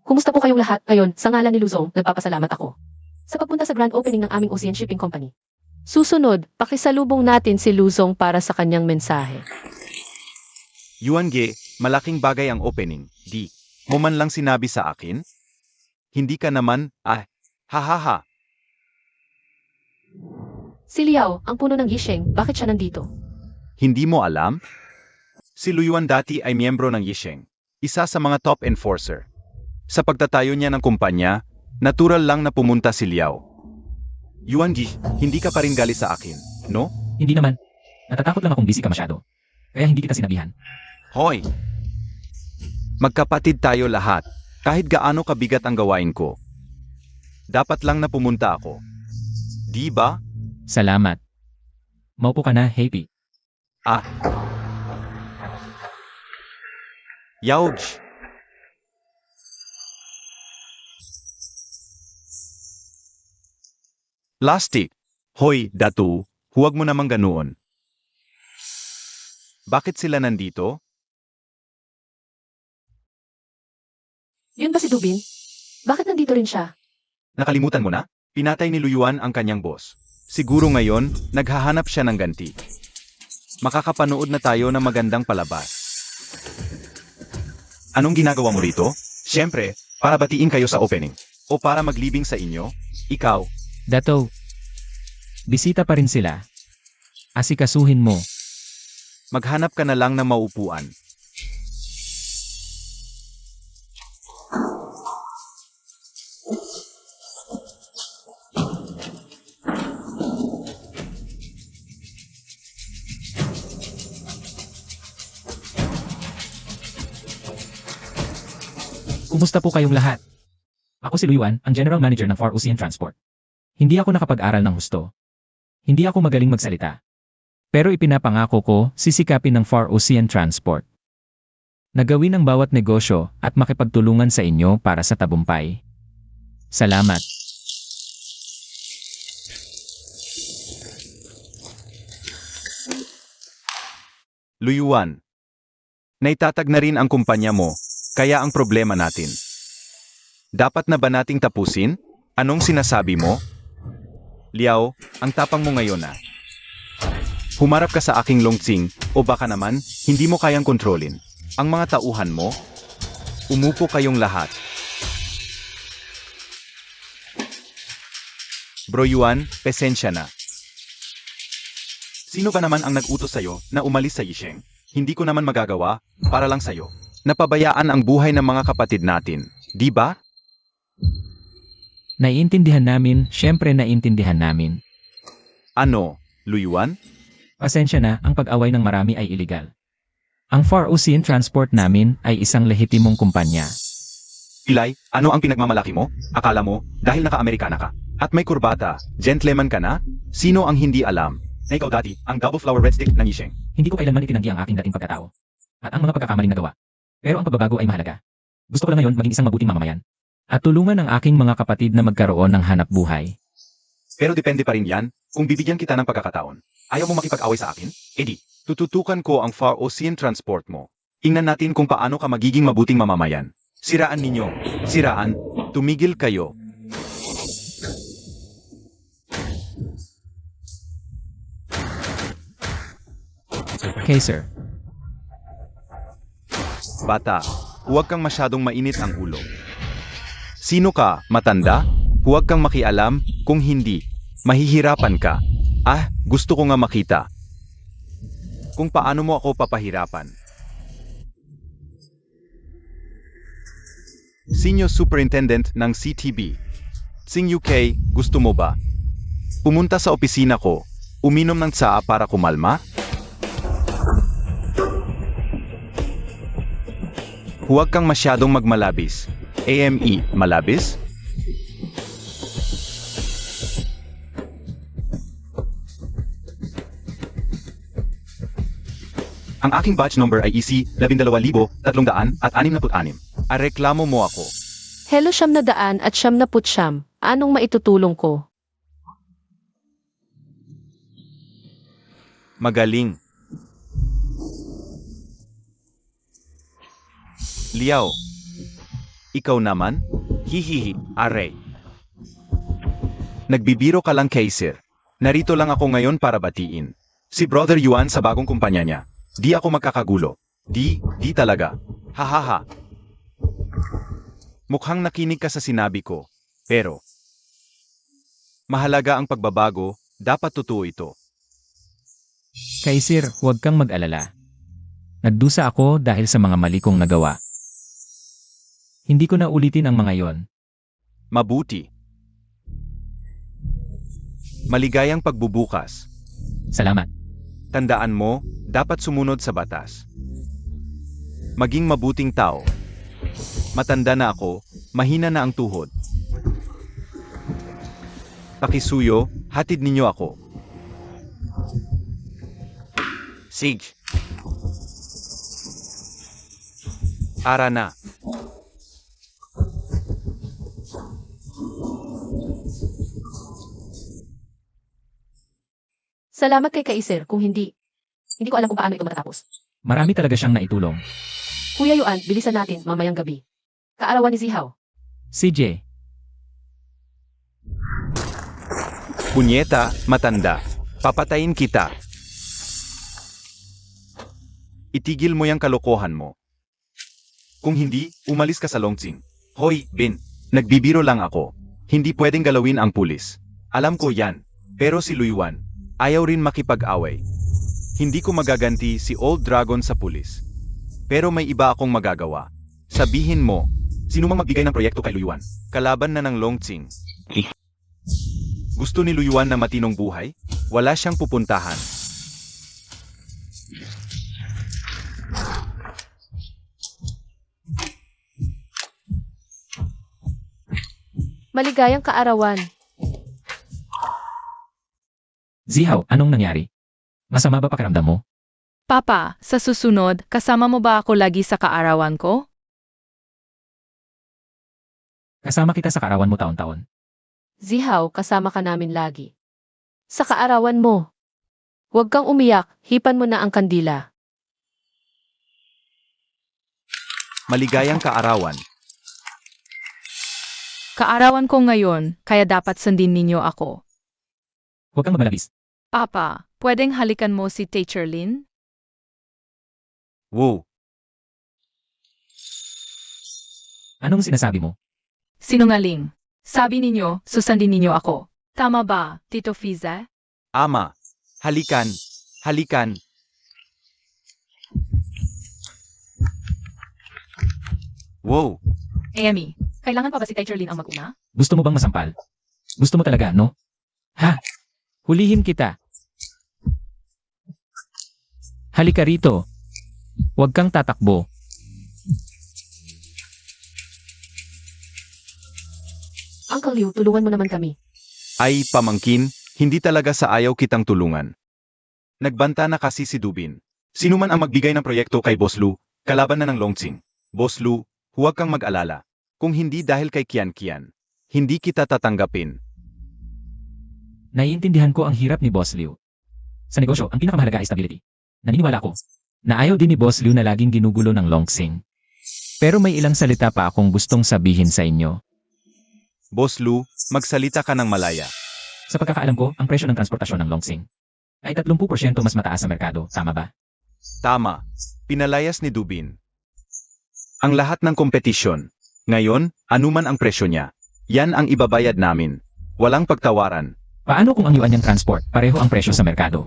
Kumusta po kayong lahat? Ngayon, sa ngalan ni Luzong, nagpapasalamat ako sa pagpunta sa grand opening ng aming Ocean Shipping Company. Susunod, pakisalubong natin si Luzong para sa kanyang mensahe. Yuan Ge, malaking bagay ang opening, di. Mo man lang sinabi sa akin? Hindi ka naman, hahaha. Si Liao, ang puno ng Yisheng, bakit siya nandito? Hindi mo alam? Si Luyuan dati ay miyembro ng Yisheng, isa sa mga top enforcer. Sa pagtatayo niya ng kumpanya, natural lang na pumunta si Liao. Yuan Ji, hindi ka pa rin gali sa akin, no? Hindi naman. Natatakot lang akong busy ka masyado. Kaya hindi kita sinabihan. Hoy! Magkapatid tayo lahat, kahit gaano kabigat ang gawain ko. Dapat lang na pumunta ako. Di ba? Salamat. Maupo ka na, Happy. Yauj! Plastic. Hoy, Datu, huwag mo namang ganoon. Bakit sila nandito? Yun ba si Dubin? Bakit nandito rin siya? Nakalimutan mo na? Pinatay ni Luyuan ang kanyang boss. Siguro ngayon, naghahanap siya ng ganti. Makakapanood na tayo ng magandang palabas. Anong ginagawa mo rito? Siyempre, para batiin kayo sa opening. O para maglibing sa inyo, ikaw, Dato, bisita pa rin sila. Asikasuhin mo. maghanap ka na lang ng maupuan. Kumusta po kayong lahat? Ako si Luyuan, ang General Manager ng Far Ocean Transport. Hindi ako nakapag-aral ng husto. Hindi ako magaling magsalita. Pero ipinapangako ko, sisikapin ng Far Ocean Transport. Nagawin ang bawat negosyo at makipagtulungan sa inyo para sa tabumpay. Salamat. Luyuan. Naitatag na rin ang kumpanya mo, kaya ang problema natin. Dapat na ba nating tapusin? Anong sinasabi mo? Liao, ang tapang mo ngayon na. Humarap ka sa aking longtsing, o baka naman, hindi mo kayang kontrolin. Ang mga tauhan mo, umupo kayong lahat. Bro Yuan, pesensya na. Sino ba naman ang nag-utos sa'yo na umalis sa Yisheng? Hindi ko naman magagawa, para lang sa'yo. Napabayaan ang buhay ng mga kapatid natin, di ba? Naiintindihan namin, syempre naiintindihan namin. Ano, Luyuan? Pasensya na, ang pag-away ng marami ay iligal. Ang Far Ocean Transport namin ay isang lehitimong kumpanya. Ilay, ano ang pinagmamalaki mo? Akala mo, dahil naka-Amerikana ka, at may kurbata, gentleman ka na? Sino ang hindi alam? Na ikaw dati, ang double flower red stick ng Yisheng. Hindi ko kailanman itinanggi ang aking dating pagkatao. At ang mga pagkakamaling nagawa. Pero ang pagbabago ay mahalaga. Gusto ko lang ngayon maging isang mabuting mamamayan. At tulungan ang aking mga kapatid na magkaroon ng hanap buhay. Pero depende pa rin yan, kung bibigyan kita ng pagkakataon. Ayaw mo makipag-away sa akin? Edi, Tututukan ko ang Far Ocean Transport mo. Tingnan natin kung paano ka magiging mabuting mamamayan. Siraan ninyo. Siraan. Tumigil kayo. Okay, sir. Bata, huwag kang masyadong mainit ang ulo. Sino ka, matanda? Huwag kang makialam, kung hindi, mahihirapan ka. Ah, gusto ko nga makita. Kung paano mo ako papahirapan. Senior Superintendent ng CTB. Sing UK, gusto mo ba? Pumunta sa opisina ko, uminom ng tsaa para kumalma? Huwag kang masyadong magmalabis. AME, malabis? ang aking batch number ay EC 12,366. Areklamo mo ako. Hello 900 at 99. Anong maitutulong ko? Magaling. Liao. Ikaw naman? Hihihi, aray. Nagbibiro ka lang kay sir. Narito lang ako ngayon para batiin. Si Brother Yuan sa bagong kumpanya niya. Di ako magkakagulo. Di talaga. Hahaha. Mukhang nakinig ka sa sinabi ko. Pero, mahalaga ang pagbabago, dapat totoo ito. Kay sir, huwag kang mag-alala. Nagdusa ako dahil sa mga mali kong nagawa. Hindi ko na ulitin ang mga yon. Mabuti. Maligayang pagbubukas. Salamat. Tandaan mo, dapat sumunod sa batas. Maging mabuting tao. Matanda na ako, mahina na ang tuhod. Pakisuyo, hatid ninyo ako. Sige. Ara na. Salamat kay Kaiser, kung hindi ko alam kung paano ito matatapos. Marami talaga siyang naitulong. Kuya Yuan, bilisan natin mamayang gabi. Kaarawan ni Zihaw. CJ, Punyeta, matanda. Papatayin kita. Itigil mo yung kalokohan mo. Kung hindi, umalis ka sa Longqing. Hoy, Bin. Nagbibiro lang ako. Hindi pwedeng galawin ang pulis. Alam ko yan. Pero si Luiwan, ayaw rin makipag-away. Hindi ko magaganti si Old Dragon sa pulis. Pero may iba akong magagawa. Sabihin mo, Sino mang magbigay ng proyekto kay Luyuan? kalaban na ng Longqing. Gusto ni Luyuan na matinong buhay? Wala siyang pupuntahan. Maligayang kaarawan. Zihaw, anong nangyari? Masama ba pakiramdam mo? Papa, sa susunod, kasama mo ba ako lagi sa kaarawan ko? Kasama kita sa kaarawan mo taon-taon. Zihaw, kasama ka namin lagi. Sa kaarawan mo. Huwag kang umiyak, hipan mo na ang kandila. Maligayang kaarawan. Kaarawan ko ngayon, kaya dapat sundin ninyo ako. Huwag kang mabalabis. Papa, pwedeng halikan mo si Teacher Lin? Wow, Anong sinasabi mo? Sinungaling. Sabi ninyo, susundin ninyo ako. Tama ba, Tito Fiza? ama. Halikan. Halikan. Wow, Amy, kailangan pa ba si Teacher Lin ang mag-una? Gusto mo bang masampal? Gusto mo talaga, no? Ha? Hulihin kita. Halika rito. Huwag kang tatakbo. Uncle Liu, tulungan mo naman kami. ay pamangkin, hindi talaga sa ayaw kitang tulungan. Nagbanta na kasi si Dubin. Sino man ang magbigay ng proyekto kay Boss Lu, kalaban na ng Longqing. Boss Lu, huwag kang mag-alala. Kung hindi dahil kay Kian Kian, hindi kita tatanggapin. Naiintindihan ko ang hirap ni Boss Liu. Sa negosyo, ang pinakamahalaga ay stability. Naniniwala ko na ayaw din ni Boss Liu na laging ginugulo ng Longqing. Pero may ilang salita pa akong gustong sabihin sa inyo. Boss Lu, magsalita ka ng malaya. Sa pagkakaalam ko, ang presyo ng transportasyon ng Longqing ay 30% mas mataas sa merkado, tama ba? Tama. Pinalayas ni Dubin ang lahat ng kompetisyon. Ngayon, anuman ang presyo niya, yan ang ibabayad namin. Walang pagtawaran. Paano kung ang yuan niyang transport, pareho ang presyo sa merkado?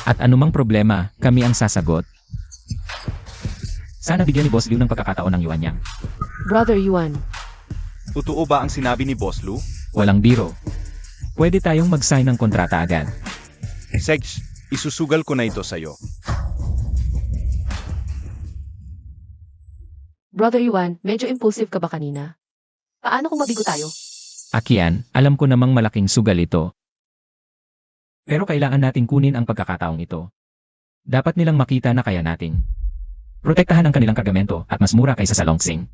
At anumang problema, kami ang sasagot. Sana bigyan ni Boss Liu ng pagkakataon ng yuan niyang. Brother Yuan. Totoo ba ang sinabi ni Boss Lu? Walang biro. Pwede tayong mag-sign ng kontrata agad. Segs, isusugal ko na ito sa'yo. Brother Yuan, medyo impulsive ka ba kanina? Paano kung mabigo tayo? Akian, alam ko namang malaking sugal ito. Pero kailangan nating kunin ang pagkakataong ito. Dapat nilang makita na kaya nating protektahan ang kanilang kargamento at mas mura kaysa sa Longqing.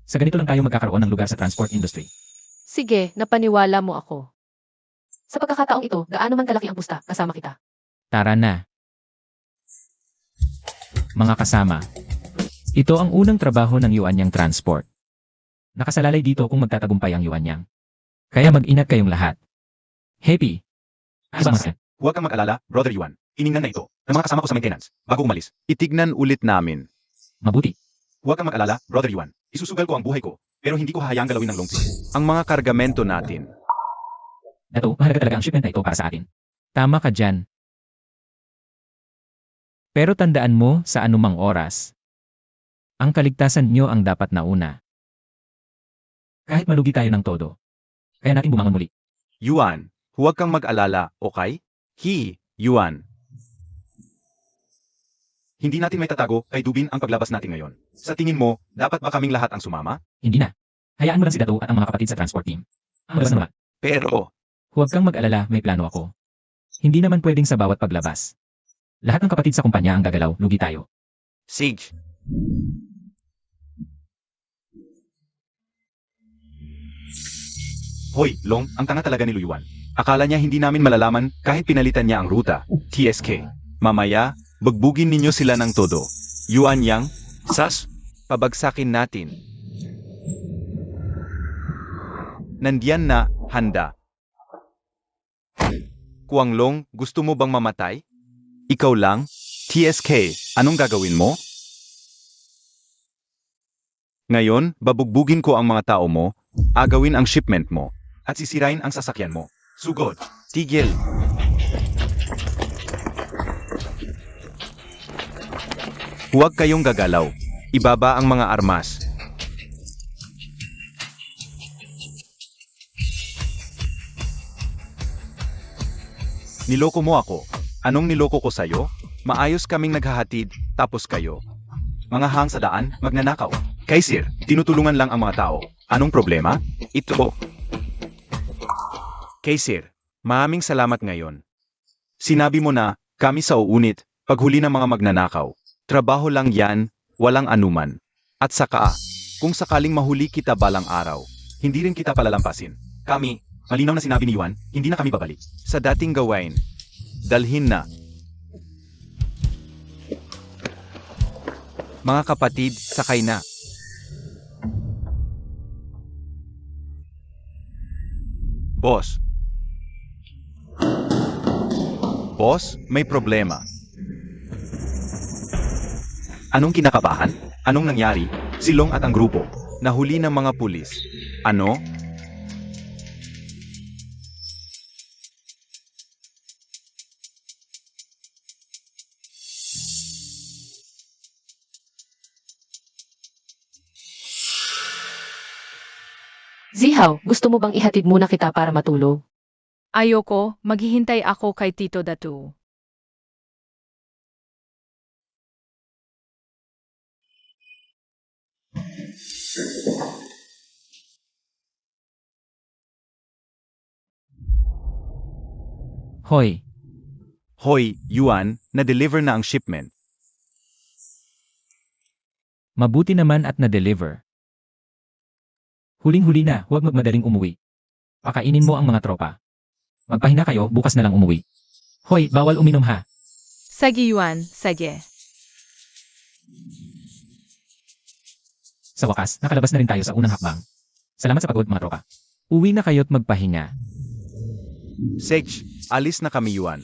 Sa ganito lang tayo magkakaroon ng lugar sa transport industry. Sige, napaniwala mo ako. Sa pagkakataong ito, gaano man kalaki ang pusta, kasama kita. Tara na. Mga kasama, ito ang unang trabaho ng yuan niyang transport. Nakasalalay dito kung magtatagumpay ang yuan niyang. Kaya mag-ingat kayong lahat. Happy. Asama. Huwag kang mag-alala, Brother Yuan. Iningnan na ito ng mga kasama ko sa maintenance bago umalis. Itignan ulit namin. Mabuti. Huwag kang mag-alala, Brother Yuan. Isusugal ko ang buhay ko, pero hindi ko hahayaang galawin ng Longqing. Ang mga kargamento natin. Dato, mahalaga talaga ang shipment na ito para sa atin. Tama ka dyan. Pero tandaan mo sa anumang oras. Ang kaligtasan nyo ang dapat na una. Kahit malugi tayo ng todo. Kaya natin bumangon muli. Yuan, huwag kang mag-alala, okay? Yuan. Hindi natin may tatago kay Dubin ang paglabas natin ngayon. Sa tingin mo, dapat ba kaming lahat ang sumama? Hindi na. Hayaan mo lang si Dato at ang mga kapatid sa transport team. Ang labas naman. Pero, Huwag kang mag-alala, may plano ako. Hindi naman pwedeng sa bawat paglabas. Lahat ng kapatid sa kumpanya ang gagalaw, lugi tayo. Sage, Hoy, Long, ang tanga talaga ni Luyuan. Akala niya hindi namin malalaman kahit pinalitan niya ang ruta. TSK. mamaya, Bugbugin ninyo sila ng todo. Yuan Yang, Sas, pabagsakin natin. Nandiyan na, handa. Kuanglong, gusto mo bang mamatay? Ikaw lang? TSK, anong gagawin mo? Ngayon, babugbugin ko ang mga tao mo, agawin ang shipment mo, at sisirain ang sasakyan mo. Sugod. Tigil. Huwag kayong gagalaw. Ibaba ang mga armas. Niloko mo ako. Anong niloko ko sa'yo? Maayos kaming naghahatid, tapos kayo. Mga hang sa daan, magnanakaw. Kaisir, tinutulungan lang ang mga tao. Anong problema? Ito. Kaisir, maraming salamat ngayon. Sinabi mo na, kami sa uunit, paghuli ng mga magnanakaw. Trabaho lang yan, walang anuman. At saka, kung sakaling mahuli kita balang araw, hindi rin kita palalampasin. Kami, malinaw na sinabi ni Yuan, hindi na kami babalik. Sa dating gawain, dalhin na. Mga kapatid, sakay na. Boss. Boss, may problema. Anong kinakabahan? Anong nangyari? Silong at ang grupo. Nahuli ng mga pulis. Ano? Zihaw, gusto mo bang ihatid muna kita para matulog? Ayoko, maghihintay ako kay Tito Datu. Hoy, Hoy, Yuan, na-deliver na ang shipment. mabuti naman at na-deliver. Huling-huli na, huwag magmadaling umuwi. Pakainin mo ang mga tropa. Magpahinga kayo, bukas na lang umuwi. Hoy, bawal uminom ha. Sige Yuan, sige. Sa wakas, nakalabas na rin tayo sa unang hakbang. Salamat sa pagod mga tropa. Uwi na kayo't magpahinga. Sage, alis na kami, Yuan.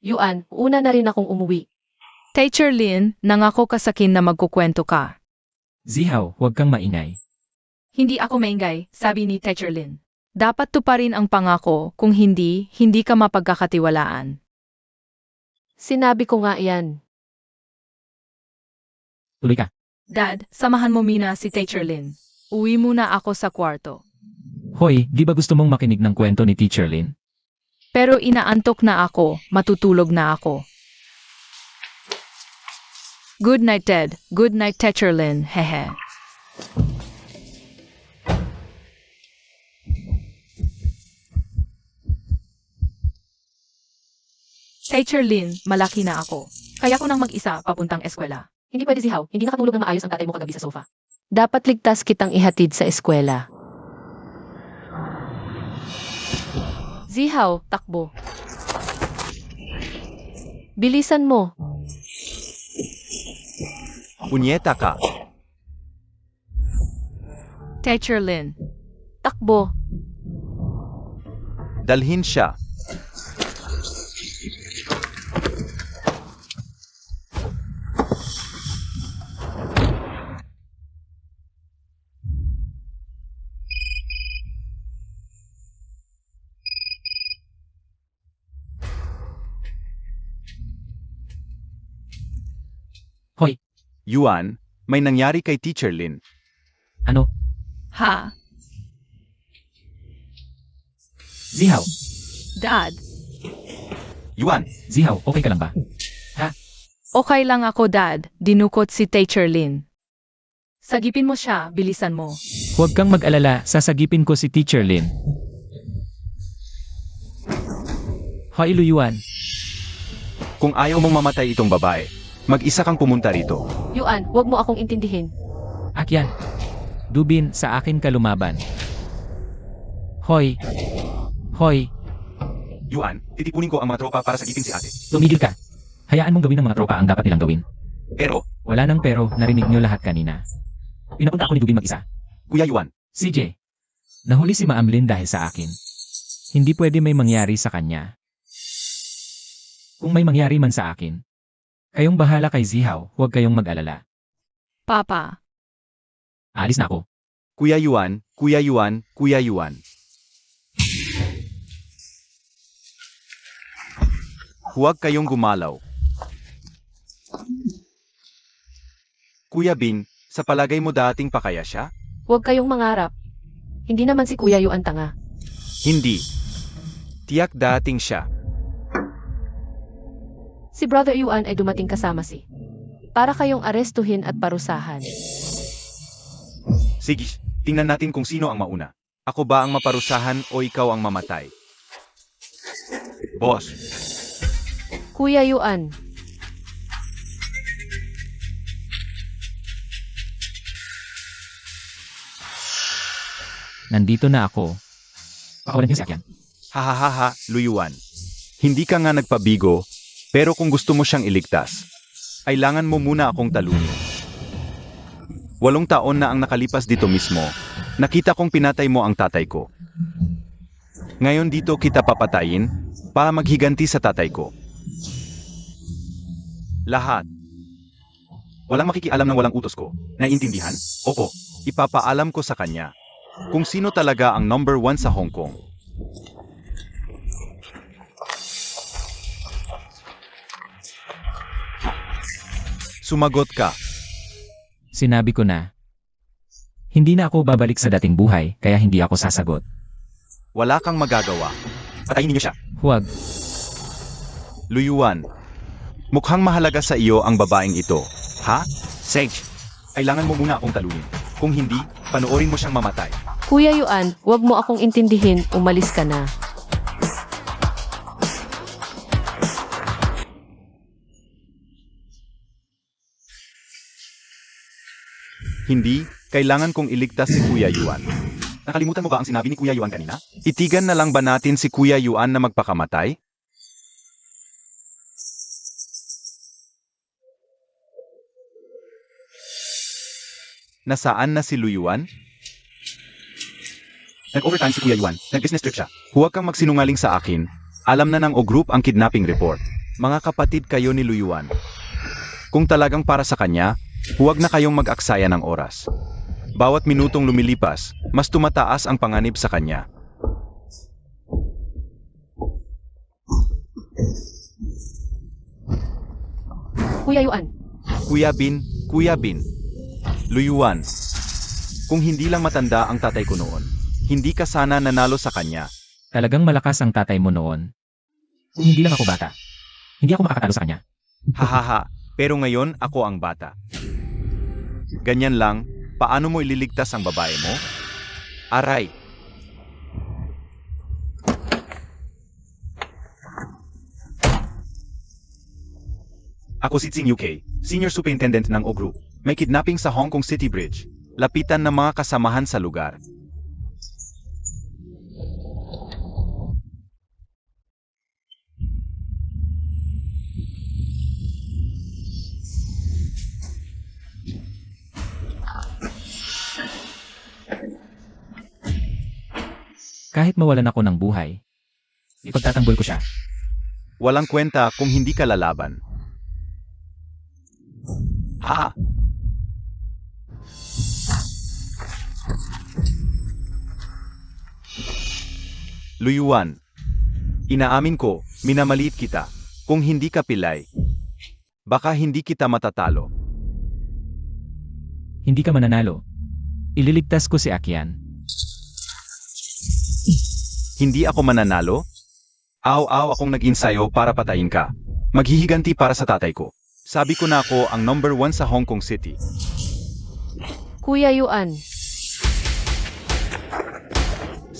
Yuan, una na rin akong umuwi. Teacher Lin, nangako ka sa akin na magkukwento ka. Zihaw, huwag kang maingay. Hindi ako maingay, sabi ni Teacher Lin. Dapat tuparin ang pangako, kung hindi, hindi ka mapagkakatiwalaan. Sinabi ko nga yan. Tuloy ka. Dad, samahan mo mina si Teacher Lin. Uwi muna ako sa kwarto. Hoy, di ba gusto mong makinig ng kwento ni Teacher Lin? Pero inaantok na ako, matutulog na ako. Good night, Dad. Good night, Teacher Lin. Hehe. Teacher Lin, malaki na ako. Kaya ko nang mag-isa papuntang eskwela. Hindi pwede Zihaw, hindi nakatulog na maayos ang tatay mo kagabi sa sofa. Dapat ligtas kitang ihatid sa eskwela. Zihaw, takbo. Bilisan mo. Punyeta ka. Teacher Lin. Takbo. Dalhin siya. Hoy, Yuan, may nangyari kay Teacher Lin. ano? Ha? Zihaw, Dad? Yuan, Zihaw, okay ka lang ba? Okay lang ako, Dad. Dinukot si Teacher Lin. Sagipin mo siya, bilisan mo. Huwag kang mag-alala, sasagipin ko si Teacher Lin. Hoy, Luyuan. kung ayaw mong mamatay itong babae, mag-isa kang pumunta rito. Yuan, huwag mo akong intindihin. Akyan. Dubin, sa akin ka lumaban. Hoy. Hoy. Yuan, titipunin ko ang mga tropa para sagipin si ate. Tumigil ka. Hayaan mong gawin ng mga tropa ang dapat nilang gawin. Pero, Wala nang pero, narinig niyo lahat kanina. Pinapunta ako ni Dubin mag-isa. Kuya Yuan, CJ, nahuli si Maamlin dahil sa akin. Hindi pwede may mangyari sa kanya. Kung may mangyari man sa akin, kayong bahala kay Zihaw, huwag kayong mag-alala. Papa, Alis na ako. Kuya Yuan, Kuya Yuan, Kuya Yuan. Huwag kayong gumalaw. Kuya Bin, sa palagay mo dating pa kaya siya? Huwag kayong mangarap. Hindi naman si Kuya Yuan tanga. Hindi. Tiyak dating siya. Si Brother Yuan ay dumating kasama si. Para kayong arestuhin at parusahan. sige, tingnan natin kung sino ang mauna. Ako ba ang maparusahan o ikaw ang mamatay? Boss, Kuya Yuan, Nandito na ako. Pakawalan niyo si Akyan. Hahaha, Luyuan. Hindi ka nga nagpabigo, pero kung gusto mo siyang iligtas, kailangan mo muna akong talunin. 8 taon na ang nakalipas dito mismo. Nakita kong pinatay mo ang tatay ko. Ngayon dito kita papatayin para maghiganti sa tatay ko. Lahat. walang makikialam ng walang utos ko. Naiintindihan? Opo. Ipapaalam ko sa kanya kung sino talaga ang number 1 sa Hong Kong. Sumagot ka. Sinabi ko na. Hindi na ako babalik sa dating buhay, kaya hindi ako sasagot. Wala kang magagawa. Patayin niyo siya. Huwag. Luyuan. Mukhang mahalaga sa iyo ang babaeng ito. Ha? Sage, kailangan mo muna akong talunin. Kung hindi, panoorin mo siyang mamatay. Kuya Yuan, huwag mo akong intindihin, umalis ka na. Hindi, kailangan kong iligtas si Kuya Yuan. Nakalimutan mo ba ang sinabi ni Kuya Yuan kanina? Itigan na lang ba natin si Kuya Yuan na magpakamatay? Nasaan na si Luyuan? Nag-overtime si Kuya Yuan. Nag-business trip siya. Huwag kang magsinungaling sa akin. Alam na ng O Group ang kidnapping report. Mga kapatid kayo ni Luyuan. Kung talagang para sa kanya, huwag na kayong mag-aksaya ng oras. Bawat minutong lumilipas, mas tumataas ang panganib sa kanya. Kuya Yuan, Kuya Bin, Luyuan. Kung hindi lang matanda ang tatay ko noon, hindi ka sana nanalo sa kanya. Talagang malakas ang tatay mo noon. Kung hindi lang ako bata, hindi ako makakatalo sa kanya. Hahaha, pero ngayon ako ang bata. Ganyan lang, paano mo ililigtas ang babae mo? Aray! Ako si Tsing UK, Senior Superintendent ng O Group. May kidnapping sa Hong Kong City Bridge. Lapitan ng mga kasamahan sa lugar. Kahit mawalan ako ng buhay, ipagtatanggol ko siya. Walang kwenta kung hindi ka lalaban. Ha! Luyuan. Inaamin ko, minamaliit kita. Kung hindi ka pilay, baka hindi kita matatalo. Hindi ka mananalo. Ililigtas ko si Akyan. Hindi ako mananalo? Aw-aw akong nag-insayo para patayin ka. Maghihiganti para sa tatay ko. Sabi ko na ako ang number 1 sa Hong Kong City. Kuya Yuan,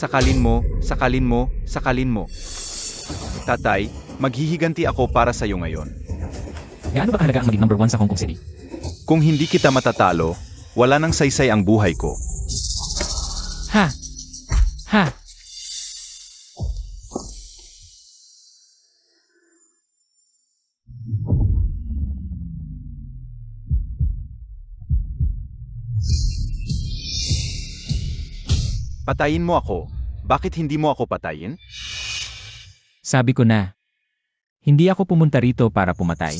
Sakalin mo, sakalin mo, sakalin mo. Tatay, maghihiganti ako para sa iyo ngayon. Gaano ba kahalaga ang maging number 1 sa Hong Kong City? Kung hindi kita matatalo, wala nang saysay ang buhay ko. Ha! Ha! Patayin mo ako. Bakit hindi mo ako patayin? Sabi ko na. Hindi ako pumunta rito para pumatay.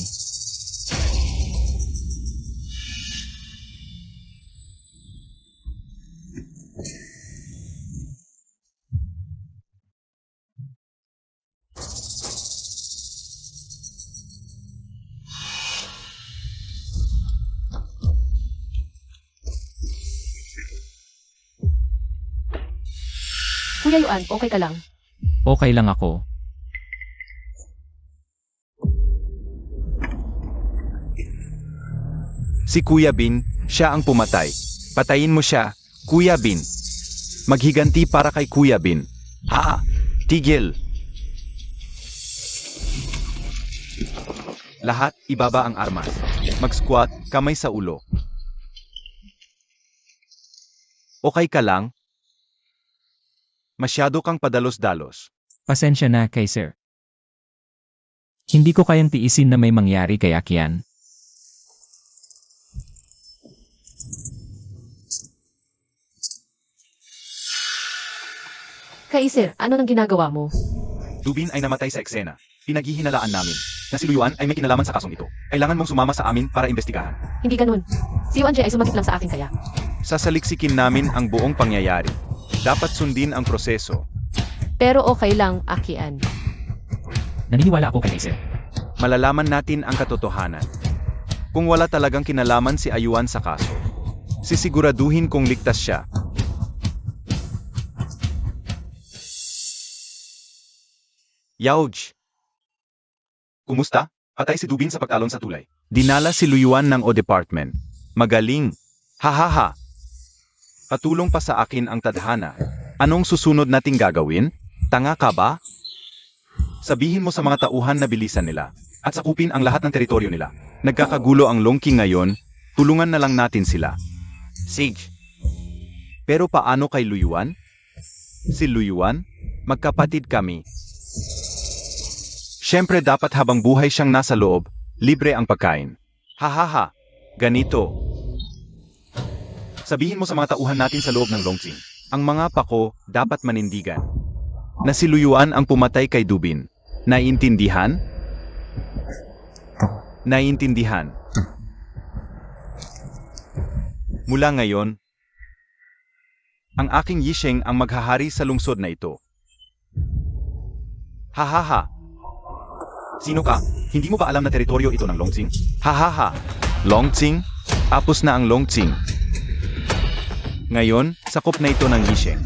Kuya Yuan, okay ka lang? Okay lang ako. Si Kuya Bin, siya ang pumatay. Patayin mo siya, Kuya Bin. Maghiganti para kay Kuya Bin. Ha! Tigil! Lahat, ibaba ang armas. Mag-squat, kamay sa ulo. Okay ka lang? Masyado kang padalos-dalos. Pasensya na, Kaiser. Hindi ko kayang tiisin na may mangyari kay Akian. Kaiser, ano nang ginagawa mo? Dubin ay namatay sa eksena. Pinaghihinalaan namin na si Luyuan ay may kinalaman sa kasong ito. Kailangan mong sumama sa amin para imbestigahan. Hindi ganun. Si Yuan Jie ay sumagip lang sa akin kaya. Sasaliksikin namin ang buong pangyayari. Dapat sundin ang proseso. Pero okay lang, Akian. Naniniwala ako kay Kaiser. Malalaman natin ang katotohanan. Kung wala talagang kinalaman si Ayuan sa kaso, sisiguraduhin kong ligtas siya. Yauj, Kumusta? Patay si Dubin sa pagtalon sa tulay. dinala si Luyuan ng O-Department. Magaling. Hahaha. Patulong pa sa akin ang tadhana. Anong susunod nating gagawin? Tanga ka ba? Sabihin mo sa mga tauhan na bilisan nila at sakupin ang lahat ng teritoryo nila. Nagkakagulo ang Longking ngayon, tulungan na lang natin sila. Sige. Pero paano kay Luyuan? Si Luyuan? Magkapatid kami. Siyempre dapat habang buhay siyang nasa loob, libre ang pagkain. Hahaha. Ganito. Sabihin mo sa mga tauhan natin sa loob ng Longqing. Ang mga pako dapat manindigan. Na si Luyuan ang pumatay kay Dubin. Naiintindihan? Naiintindihan. Mula ngayon, ang aking Yisheng ang maghahari sa lungsod na ito. Hahaha. Sino ka? Hindi mo ba alam na teritoryo ito ng Longqing? Hahaha. Longqing? Apos na ang Longqing. Ngayon, sakop na ito ng Yisheng.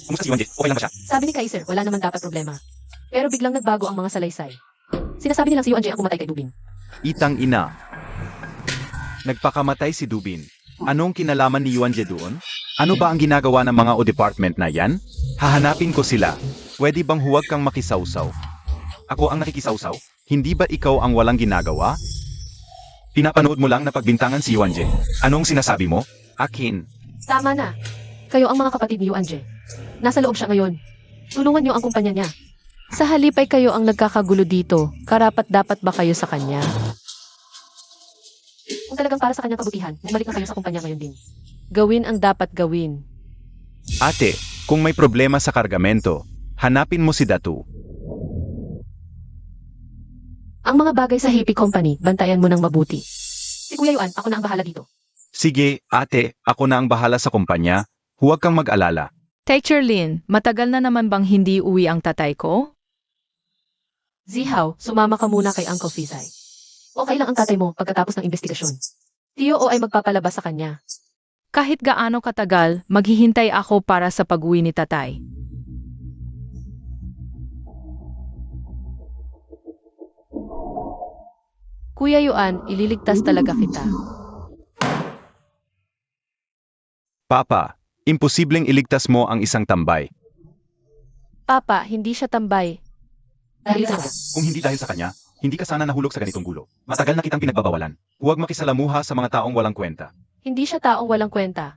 Kumusta si Yuan Jie? Okay lang ba siya? Sabi ni Kaiser, wala naman dapat problema. Pero biglang nagbago ang mga salaysay. Sinasabi nilang si Yuan Jie ang pumatay kay Dubin. Itang ina. Nagpakamatay si Dubin. Anong kinalaman ni Yuan Jie doon? Ano ba ang ginagawa ng mga O-Department na yan? Hahanapin ko sila. Pwede bang huwag kang makisawsaw? Ako ang nakikisawsaw. Hindi ba ikaw ang walang ginagawa? Pinapanood mo lang na pagbintangan si Yuan Jie. Anong sinasabi mo? Akin. Tama na. Kayo ang mga kapatid ni Yuan Jie. Nasa loob siya ngayon. Tulungan niyo ang kumpanya niya. Sa halip ay kayo ang nagkakagulo dito. Karapat-dapat ba kayo sa kanya? Kung talagang para sa kanyang kabutihan, bumalik na kayo sa kumpanya ngayon din. Gawin ang dapat gawin. Ate, kung may problema sa kargamento, hanapin mo si Datu. Ang mga bagay sa Happy Company, bantayan mo ng mabuti. Si Kuya Yuan, ako na ang bahala dito. Sige, ate, ako na ang bahala sa kumpanya. Huwag kang mag-alala. Teacher Lin, matagal na naman bang hindi uwi ang tatay ko? Zihaw, sumama ka muna kay Uncle Fizay. Okay lang ang tatay mo pagkatapos ng investigasyon. Tiyo o ay magpapalabas sa kanya. Kahit gaano katagal, maghihintay ako para sa pag-uwi ni tatay. Kuya Yuan, ililigtas talaga kita. Papa, imposibleng iligtas mo ang isang tambay. Papa, hindi siya tambay. Dahil sa Kung hindi dahil sa kanya, hindi ka sana nahulog sa ganitong gulo. Matagal na kitang pinagbabawalan. Huwag makisalamuha sa mga taong walang kwenta. hindi siya taong walang kwenta.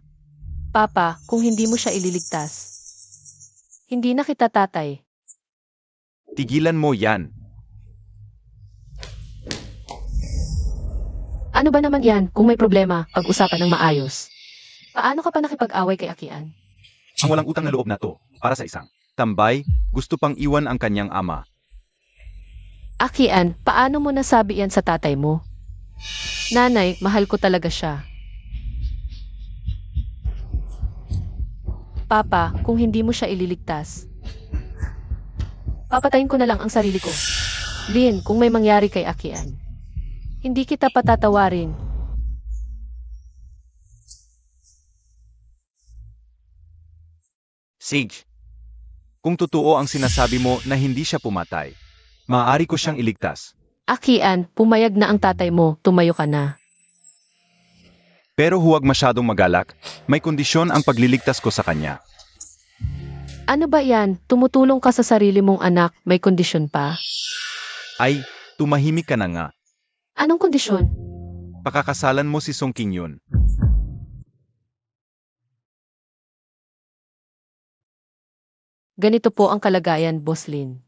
Papa, kung hindi mo siya ililigtas, hindi na kita tatay. Tigilan mo yan. Ano ba naman yan kung may problema, pag-usapan ng maayos? Paano ka pa nakipag-away kay Akian? Ang walang utang na loob na to, para sa isang. Tambay, gusto pang iwan ang kanyang ama. Akian, paano mo nasabi yan sa tatay mo? Nanay, mahal ko talaga siya. Papa, kung hindi mo siya ililigtas, papatayin ko na lang ang sarili ko. Lin, kung may mangyari kay Akian, hindi kita patatawarin. Sage, kung totoo ang sinasabi mo na hindi siya pumatay, maaari ko siyang iligtas. Akian, pumayag na ang tatay mo, tumayo ka na. Pero huwag masyadong magalak, may kondisyon ang pagliligtas ko sa kanya. Ano ba yan? Tumutulong ka sa sarili mong anak, may kondisyon pa? Ay, tumahimik ka na nga. Anong kondisyon? Pakakasalan mo si Song King Yun. Ganito po ang kalagayan, Boss Lin.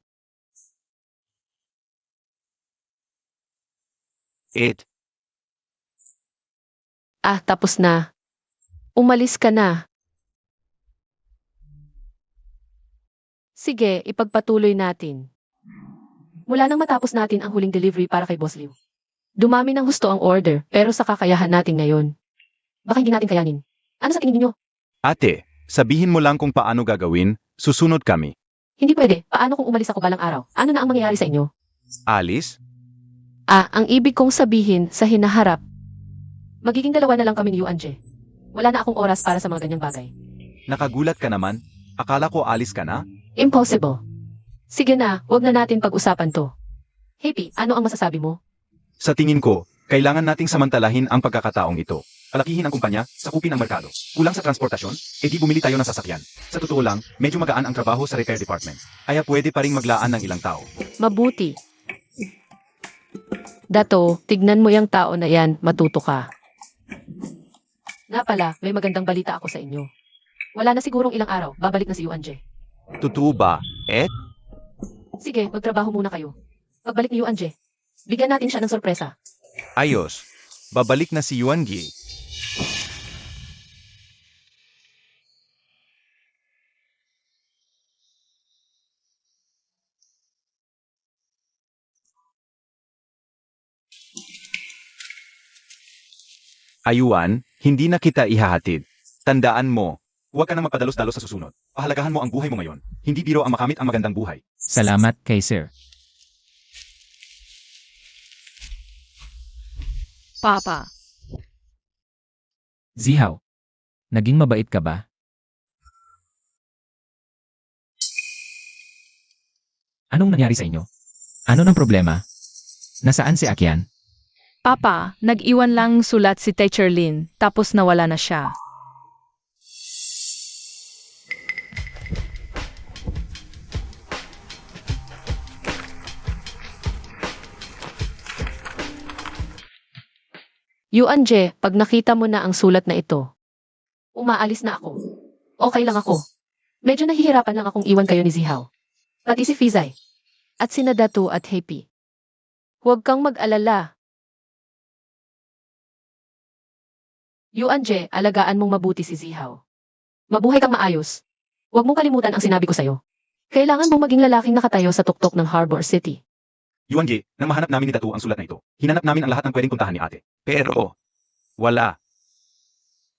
Tapos na. Umalis ka na. Sige, ipagpatuloy natin. Mula nang matapos natin ang huling delivery para kay Boss Liu. Dumami ng husto ang order, pero sa kakayahan natin ngayon. Baka hindi natin kayanin. Ano sa tingin niyo? Ate, sabihin mo lang kung paano gagawin, susunod kami. Hindi pwede. Paano kung umalis ako balang araw? Ano na ang mangyayari sa inyo? Alice? Ang ibig kong sabihin sa hinaharap, magiging dalawa na lang kami ni Yuan-je. Wala na akong oras para sa mga ganyang bagay. Nakagulat ka naman? Akala ko alis ka na? Impossible. Sige na, wag na natin pag-usapan to. Happy, ano ang masasabi mo? Sa tingin ko, kailangan nating samantalahin ang pagkakataong ito. Palakihin ang kumpanya, sakupin ang merkado. Kulang sa transportasyon, edi bumili tayo ng sasakyan. Sa totoo lang, medyo magaan ang trabaho sa repair department. Kaya pwede pa ring maglaan ng ilang tao. Mabuti. Dato, tignan mo yung tao na yan, matuto ka. Nga pala, may magandang balita ako sa inyo. Wala na sigurong ilang araw, babalik na si Yuan-je. Totoo ba? Sige, magtrabaho muna kayo. Pagbalik ni Yuan-je, bigyan natin siya ng sorpresa. Ayos. Babalik na si Yuan Yi. Ayuan, hindi na kita ihahatid. Tandaan mo, Huwag ka na magpadalos-dalos sa susunod. Pahalagahan mo ang buhay mo ngayon. Hindi biro ang makamit ang magandang buhay. Salamat kay Sir. Papa, Zihaw, naging mabait ka ba? Anong nangyari sa inyo? Ano ng problema? Nasaan si Akian? Papa, nag-iwan lang sulat si Teacher Lin, tapos nawala na siya. Yuan-je, pag nakita mo na ang sulat na ito, umaalis na ako. Okay lang ako. Medyo nahihirapan lang akong iwan kayo ni Zihaw. Pati si Fizay. At sina Datu at Happy. Huwag kang mag-alala. Yuan-je, alagaan mong mabuti si Zihaw. Mabuhay kang maayos. Huwag mong kalimutan ang sinabi ko sa'yo. Kailangan mong maging lalaking nakatayo sa tuktok ng Harbor City. Yuan Yi, nang mahanap namin ni Datu ang sulat na ito, hinanap namin ang lahat ng pwedeng puntahan ni ate. pero wala.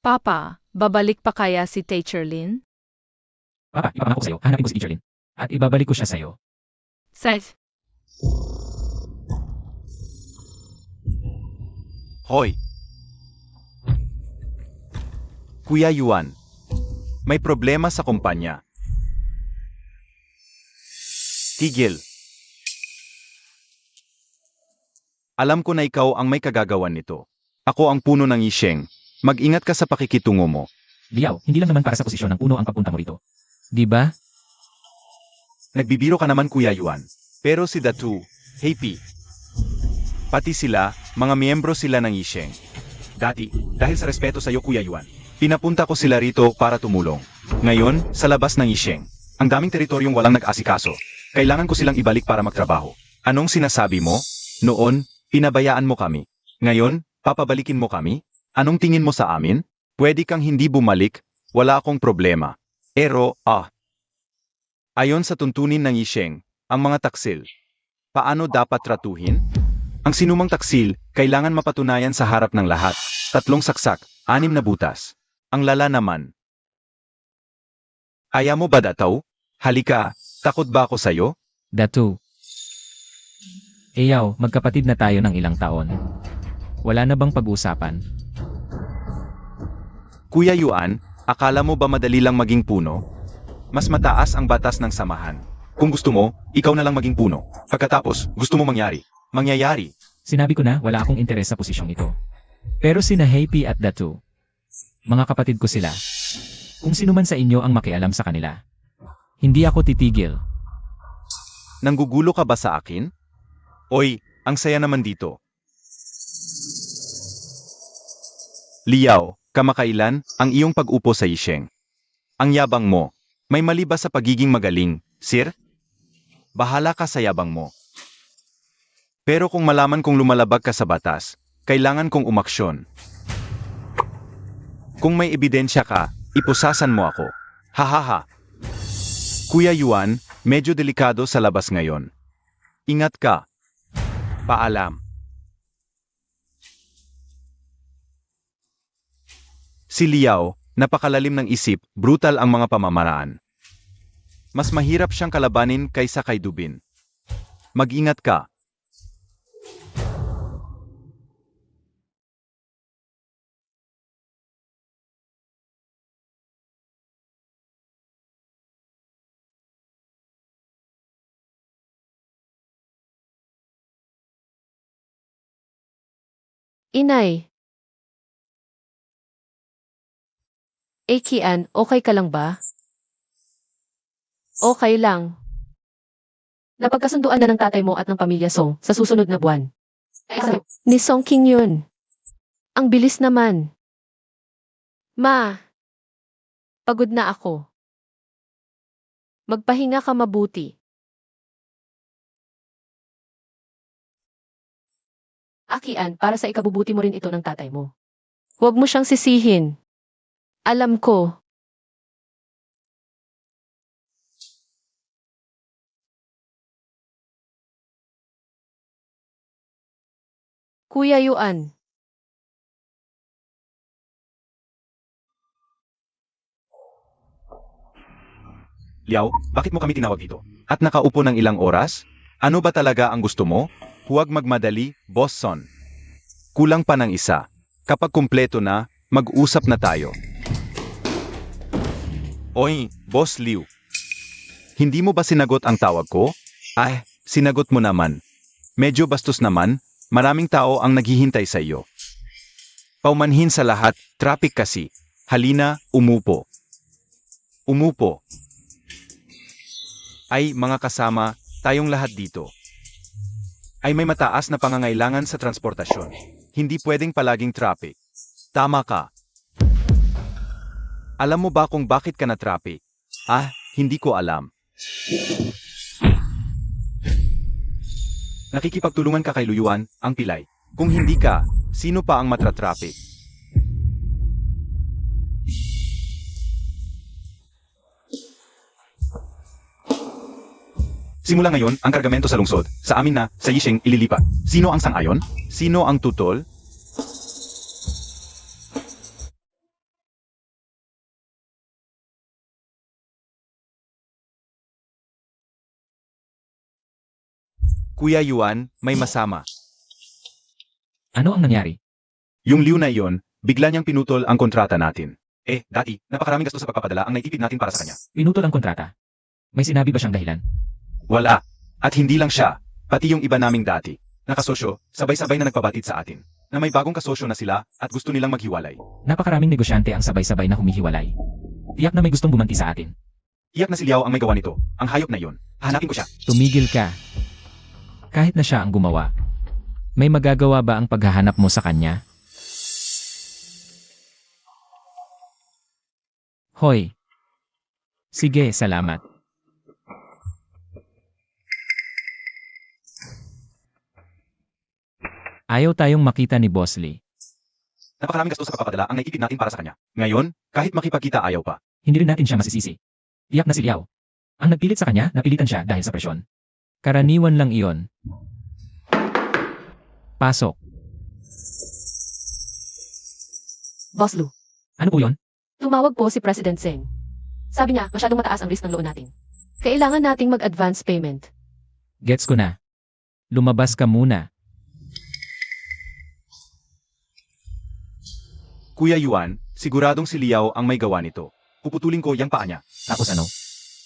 Papa, babalik pa kaya si Teacher Lin? Papa, ipapangako sa'yo, hanapin ko si Teacher Lin. At ibabalik ko siya sa'yo. Seth, Hoy! Kuya Yuan, may problema sa kumpanya. Tigil. Alam ko na ikaw ang may kagagawan nito. Ako ang puno ng Yisheng. Mag-ingat ka sa pakikitungo mo. Liao, hindi lang naman para sa posisyon ng puno ang pagpunta mo rito. Di ba? Nagbibiro ka naman Kuya Yuan. Pero si Datu, Happy, pati sila, mga miyembro sila ng Yisheng. Dati, dahil sa respeto sa iyo Kuya Yuan, Pinapunta ko sila rito para tumulong. Ngayon, sa labas ng Yisheng, ang daming teritoryong walang nag-asikaso. Kailangan ko silang ibalik para magtrabaho. Anong sinasabi mo? Noon, pinabayaan mo kami. Ngayon, papabalikin mo kami? Anong tingin mo sa amin? Pwede kang hindi bumalik, wala akong problema. Ayon sa tuntunin ng Yisheng, ang mga taksil. Paano dapat tratuhin? Ang sinumang taksil, kailangan mapatunayan sa harap ng lahat. 3 saksak, 6 na butas. Ang lala naman. Aya mo ba dataw? Halika, takot ba ako sa'yo? Datu. Eyaw, magkapatid na tayo ng ilang taon. Wala na bang pag-usapan? Kuya Yuan, akala mo ba madali lang maging puno? Mas mataas ang batas ng samahan. Kung gusto mo, ikaw na lang maging puno. Pagkatapos, gusto mo mangyayari. Sinabi ko na wala akong interes sa posisyong ito. Pero sina Happy at Datu, mga kapatid ko sila. Kung sino man sa inyo ang makialam sa kanila, hindi ako titigil. Nanggugulo ka ba sa akin? Oy, ang saya naman dito. Liao, kamakailan ang iyong pag-upo sa Yisheng. Ang yabang mo, may mali ba sa pagiging magaling, sir? Bahala ka sa yabang mo. Pero kung malaman kong lumalabag ka sa batas, kailangan kong umaksyon. Kung may ebidensya ka, ipusasan mo ako. Hahaha. Kuya Yuan, medyo delikado sa labas ngayon. Ingat ka. Paalam. Si Liao, napakalalim ng isip, brutal ang mga pamamaraan. Mas mahirap siyang kalabanin kaysa kay Dubin. Mag-ingat ka. Inay. Kian, okay ka lang ba? Okay lang. Napagkasunduan na ng tatay mo at ng pamilya Song sa susunod na buwan. Ni Song King yun. Ang bilis naman. Ma, pagod na ako. Magpahinga ka mabuti. Akian, para sa ikabubuti mo rin ito ng tatay mo. Huwag mo siyang sisihin. Alam ko. Kuya Yuan. Liao, bakit mo kami tinawag dito? At nakaupo ng ilang oras? Ano ba talaga ang gusto mo? Huwag magmadali, Boss Son. Kulang pa ng isa. Kapag kumpleto na, mag-usap na tayo. Oy, Boss Liu. Hindi mo ba sinagot ang tawag ko? Ay, sinagot mo naman. Medyo bastos naman, maraming tao ang naghihintay sa iyo. Paumanhin sa lahat, traffic kasi. Halina, umupo. Umupo. Ay, mga kasama, tayong lahat dito. Ay may mataas na pangangailangan sa transportasyon. Hindi pwedeng palaging traffic. Tama ka. Alam mo ba kung bakit ka na traffic? Hindi ko alam. Nakikipagtulungan ka kay Luyuan, ang pilay. Kung hindi ka, sino pa ang matra-traffic? Simula ngayon, ang kargamento sa lungsod, sa amin na, sa Yisheng, ililipat. Sino ang sang-ayon? Sino ang tutol? Kuya Yuan, may masama. Ano ang nangyari? Yung Liu na iyon, bigla niyang pinutol ang kontrata natin. Dati, napakaraming gasto sa pagpapadala ang naitipid natin para sa kanya. Pinutol ang kontrata. May sinabi ba siyang dahilan? Wala. At hindi lang siya, pati yung iba naming dati. Nakasosyo, sabay-sabay na nagpabatid sa atin. Na may bagong kasosyo na sila at gusto nilang maghiwalay. Napakaraming negosyante ang sabay-sabay na humihiwalay. Tiyak na may gustong bumanti sa atin. Iyak na si Liao ang may gawa nito. Ang hayop na iyon. Hanapin ko siya. Tumigil ka. Kahit na siya ang gumawa. May magagawa ba ang paghahanap mo sa kanya? Hoy. Sige, salamat. Ayaw tayong makita ni Boss Lee. Napakaraming gastos sa pagpapadala ang naiipit natin para sa kanya. Ngayon, kahit makipagkita ayaw pa. Hindi rin natin siya masisisi. Tiyak na si Liao. Ang nagpilit sa kanya, napilitan siya dahil sa presyon. Karaniwan lang iyon. Pasok. Boss Lu, Ano po yun? tumawag po si President Singh. Sabi niya, masyadong mataas ang risk ng loan natin. Kailangan nating mag-advance payment. Gets ko na. Lumabas ka muna. Kuya Yuan, siguradong si Liao ang may gawa nito. Puputulin ko yang paa niya. Tapos ano?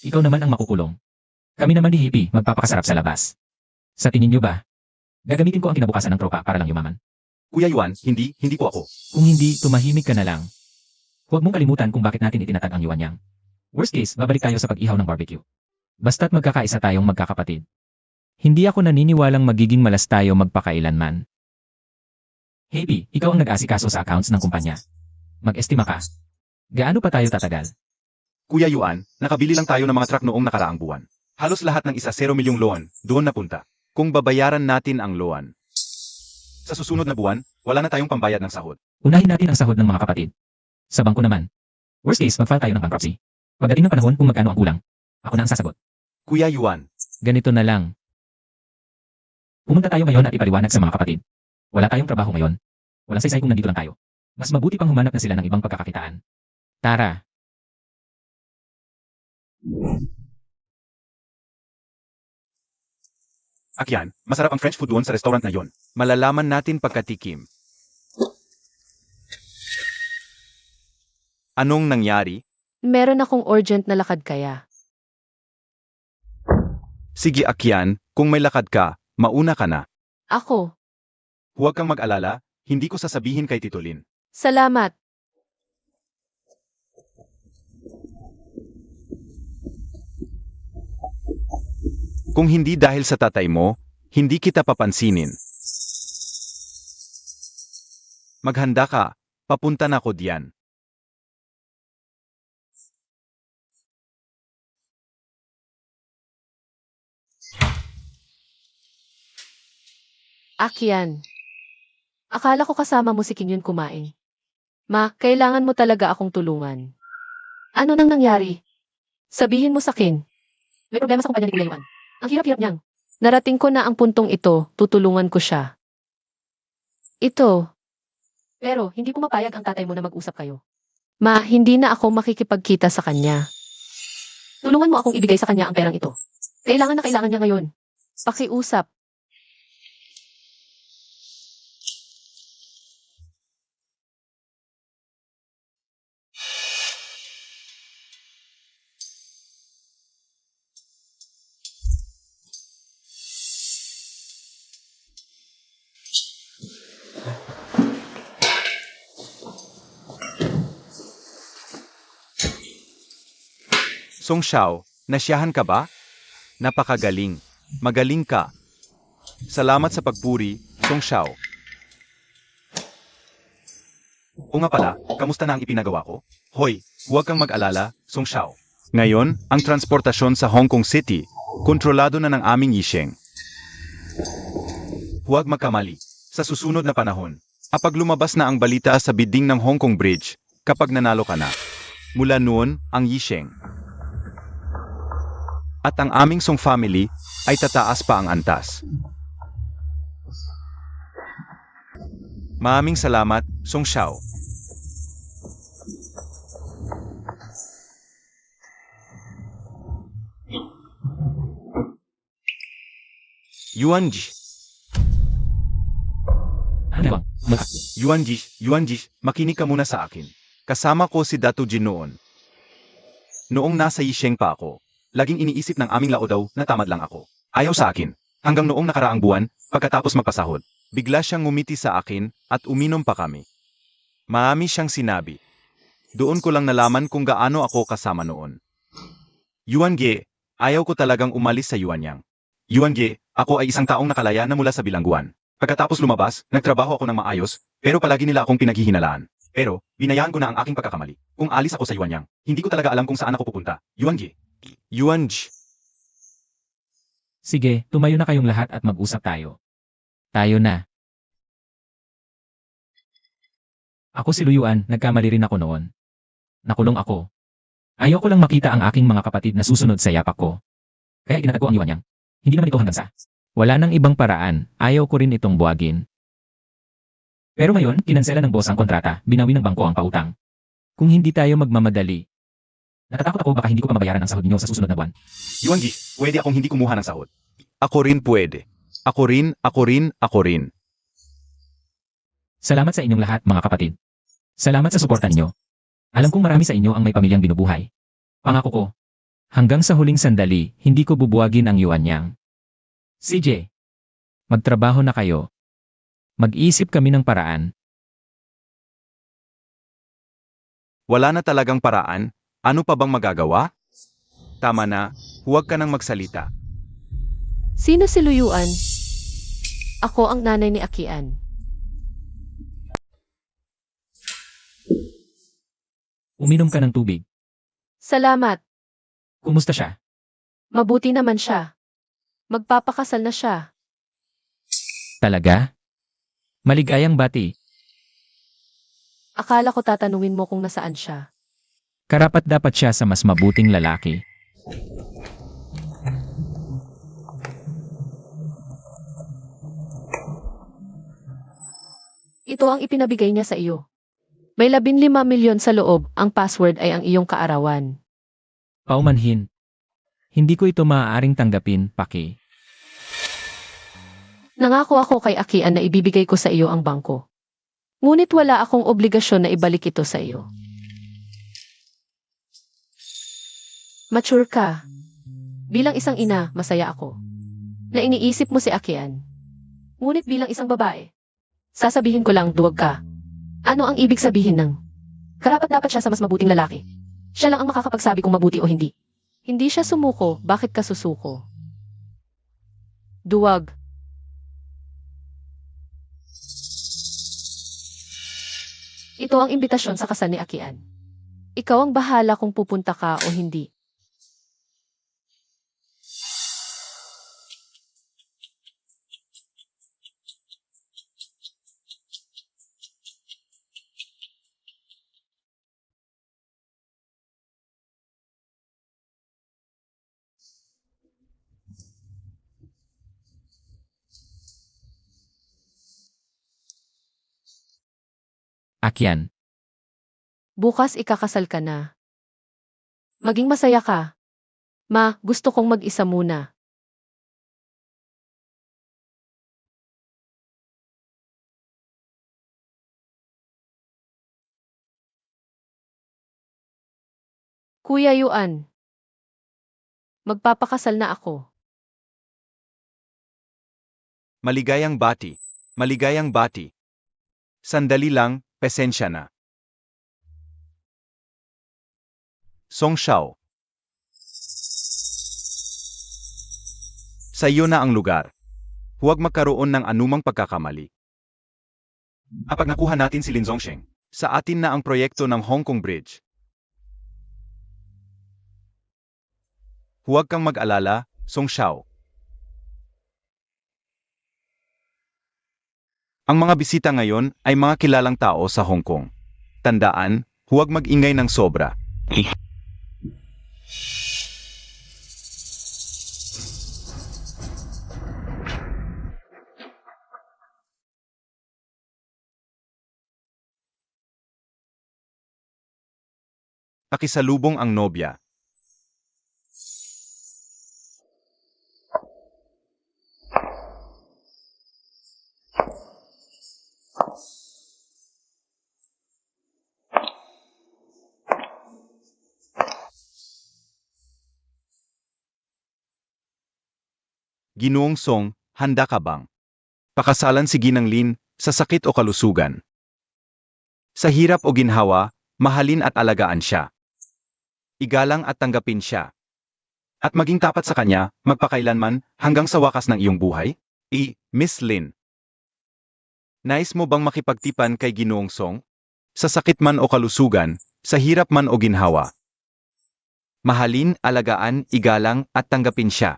Ikaw naman ang makukulong. Kami naman ni Hippie magpapakasarap sa labas. Sa tingin nyo ba? Gagamitin ko ang kinabukasan ng tropa para lang yumaman. Kuya Yuan, hindi po ako. Kung hindi, tumahimik ka na lang. Huwag mong kalimutan kung bakit natin itinatag ang Yuan Yang. Worst case, babalik tayo sa pag-ihaw ng barbecue. Basta't magkakaisa tayong magkakapatid. Hindi ako naniniwalang magiging malas tayo magpakailanman. Hippie, ikaw ang nag-asikaso sa accounts ng kumpanya. Mag-estima ka. Gaano pa tayo tatagal? Kuya Yuan, nakabili lang tayo ng mga truck noong nakaraang buwan. Halos lahat ng 1 milyong loan, doon napunta. Kung babayaran natin ang loan, Sa susunod na buwan, wala na tayong pambayad ng sahod. Unahin natin ang sahod ng mga kapatid. Sa bangko naman. Worst case, mag-file tayo ng bankruptcy. Pagdating ng panahon kung magkano ang kulang, ako na ang sasagot. Kuya Yuan, Ganito na lang. Pumunta tayo ngayon at ipaliwanag sa mga kapatid. Wala tayong trabaho ngayon. Walang saysay kung nandito lang tayo. Mas mabuti pang humanap na sila ng ibang pagkakakitaan. Tara. Akyan, masarap ang French food doon sa restaurant na yon. malalaman natin pagkatikim. Anong nangyari? Meron akong urgent na lakad kaya. Sige Akyan, kung may lakad ka, mauna ka na. Ako, Huwag kang mag-alala, hindi ko sasabihin kay Tito Lin. salamat. Kung hindi dahil sa tatay mo, hindi kita papansinin. Maghanda ka, papunta na ako diyan. Akyan. Akala ko kasama mo si King Yun kumain. Ma, kailangan mo talaga akong tulungan. Ano nang nangyari? Sabihin mo sa akin. May problema sa kumpanya ni Kuya Yuan. Ang hirap-hirap niyang. Narating ko na ang puntong ito, tutulungan ko siya. Ito. Pero, hindi pumapayag ang tatay mo na mag-usap kayo. Ma, hindi na ako makikipagkita sa kanya. Tulungan mo akong ibigay sa kanya ang perang ito. Kailangan na kailangan niya ngayon. Pakiusap. Song Xiao, nasyahan ka ba? Napakagaling. Magaling ka. Salamat sa pagpuri, Song Xiao. O nga pala, kamusta na ang ipinagawa ko? Hoy, huwag kang mag-alala, Song Xiao. Ngayon, ang transportasyon sa Hong Kong City, kontrolado na ng aming Yisheng. Huwag magkamali. Sa susunod na panahon, Kapag lumabas na ang balita sa bidding ng Hong Kong Bridge, kapag nanalo ka na. Mula noon, ang Yisheng. At ang aming Song family ay tataas pa ang antas. Maraming salamat, Song Xiao. Yuanji, Ano bang? Yuanji, makinig ka muna sa akin. kasama ko si Dato Jin noon. Noong nasa Yisheng pa ako, laging iniisip ng aming lao daw na tamad lang ako. Ayaw sa akin. Hanggang noong nakaraang buwan, pagkatapos magpasahod. Bigla siyang ngumiti sa akin at uminom pa kami. Marami siyang sinabi. Doon ko lang nalaman kung gaano ako kasama noon. Yuan Ge, ayaw ko talagang umalis sa Yuanyang. Yuan Ge, ako ay isang taong nakalaya na mula sa bilangguan. Pagkatapos lumabas, nagtrabaho ako ng maayos, pero palagi nila akong pinaghihinalaan. Pero, binayaan ko na ang aking pagkakamali. Kung alis ako sa Yuanyang, hindi ko talaga alam kung saan ako pupunta. Yuanji. Yuanj. Sige, tumayo na kayong lahat at mag-usap tayo. Tayo na. Ako si Luyuan, nagkamali rin ako noon. Nakulong ako. Ayaw ko lang makita ang aking mga kapatid na susunod sa yapak ko. Kaya iginatag ko ang Yuanyang. Hindi naman ito hanggang sa. Wala nang ibang paraan, ayaw ko rin itong buwagin. Pero ngayon, kinansela ng boss ang kontrata, binawi ng bangko ang pautang. Kung hindi tayo magmamadali, natatakot ako baka hindi ko pa mabayaran ang sahod niyo sa susunod na buwan. Yuanji, pwede akong hindi kumuha ng sahod. Ako rin pwede. Ako rin. Salamat sa inyong lahat, mga kapatid. Salamat sa suporta ninyo. Alam kong marami sa inyo ang may pamilyang binubuhay. Pangako ko, hanggang sa huling sandali, hindi ko bubuwagin ang Yuanyang. CJ, magtrabaho na kayo. Mag-iisip kami ng paraan. Wala na talagang paraan, ano pa bang magagawa? Tama na, huwag ka nang magsalita. Sino si Luyuan? Ako ang nanay ni Akian. Uminom ka ng tubig. Salamat. Kumusta siya? Mabuti naman siya. Magpapakasal na siya. Talaga? Maligayang bati. Akala ko tatanungin mo kung nasaan siya. Karapat dapat siya sa mas mabuting lalaki. Ito ang ipinabigay niya sa iyo. May 15 milyon sa loob, ang password ay ang iyong kaarawan. Paumanhin. Hindi ko ito maaaring tanggapin, Paki. Nangako ako kay Akian na ibibigay ko sa iyo ang bangko. Ngunit wala akong obligasyon na ibalik ito sa iyo. Mature ka. Bilang isang ina, masaya ako. Na iniisip mo si Akian. Ngunit bilang isang babae, sasabihin ko lang, duwag ka. Ano ang ibig sabihin ng karapat dapat siya sa mas mabuting lalaki? Siya lang ang makakapagsabi kung mabuti o hindi. Hindi siya sumuko, bakit ka susuko? Duwag. Ito ang imbitasyon sa kasal ni Akian. Ikaw ang bahala kung pupunta ka o hindi. Akian, Bukas ikakasal ka na. Maging masaya ka. Ma, gusto kong mag-isa muna. Kuya Yuan, magpapakasal na ako. Maligayang bati. Maligayang bati. Sandali lang, pasensya na. Song Xiao. Sa iyo na ang lugar. Huwag magkaroon ng anumang pagkakamali. Kapag nakuha natin si Lin Zongsheng, Sa atin na ang proyekto ng Hong Kong Bridge. Huwag kang mag-alala, Song Xiao. Ang mga bisita ngayon ay mga kilalang tao sa Hong Kong. Tandaan, huwag mag-ingay ng sobra. Pakisalubong ang nobya. Ginoong Song, handa ka bang? Pakasalan si Ginang Lin, sa sakit o kalusugan. Sa hirap o ginhawa, mahalin at alagaan siya. Igalang at tanggapin siya. At maging tapat sa kanya, magpakailanman, hanggang sa wakas ng iyong buhay? Miss Lin. Nais mo bang makipagtipan kay Ginoong Song? Sa sakit man o kalusugan, sa hirap man o ginhawa. Mahalin, alagaan, igalang at tanggapin siya.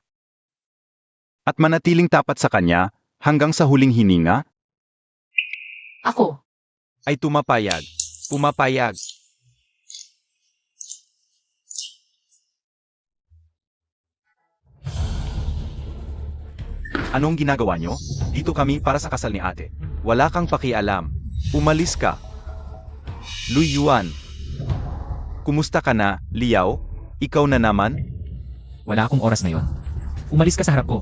At manatiling tapat sa kanya hanggang sa huling hininga Ako. ay tumapayag. Pumapayag. Anong ginagawa nyo? Dito kami para sa kasal ni ate. Wala kang pakialam. Umalis ka. Lu Yuan. Kumusta ka na, Liao? Ikaw na naman? Wala akong oras ngayon. Umalis ka sa harap ko.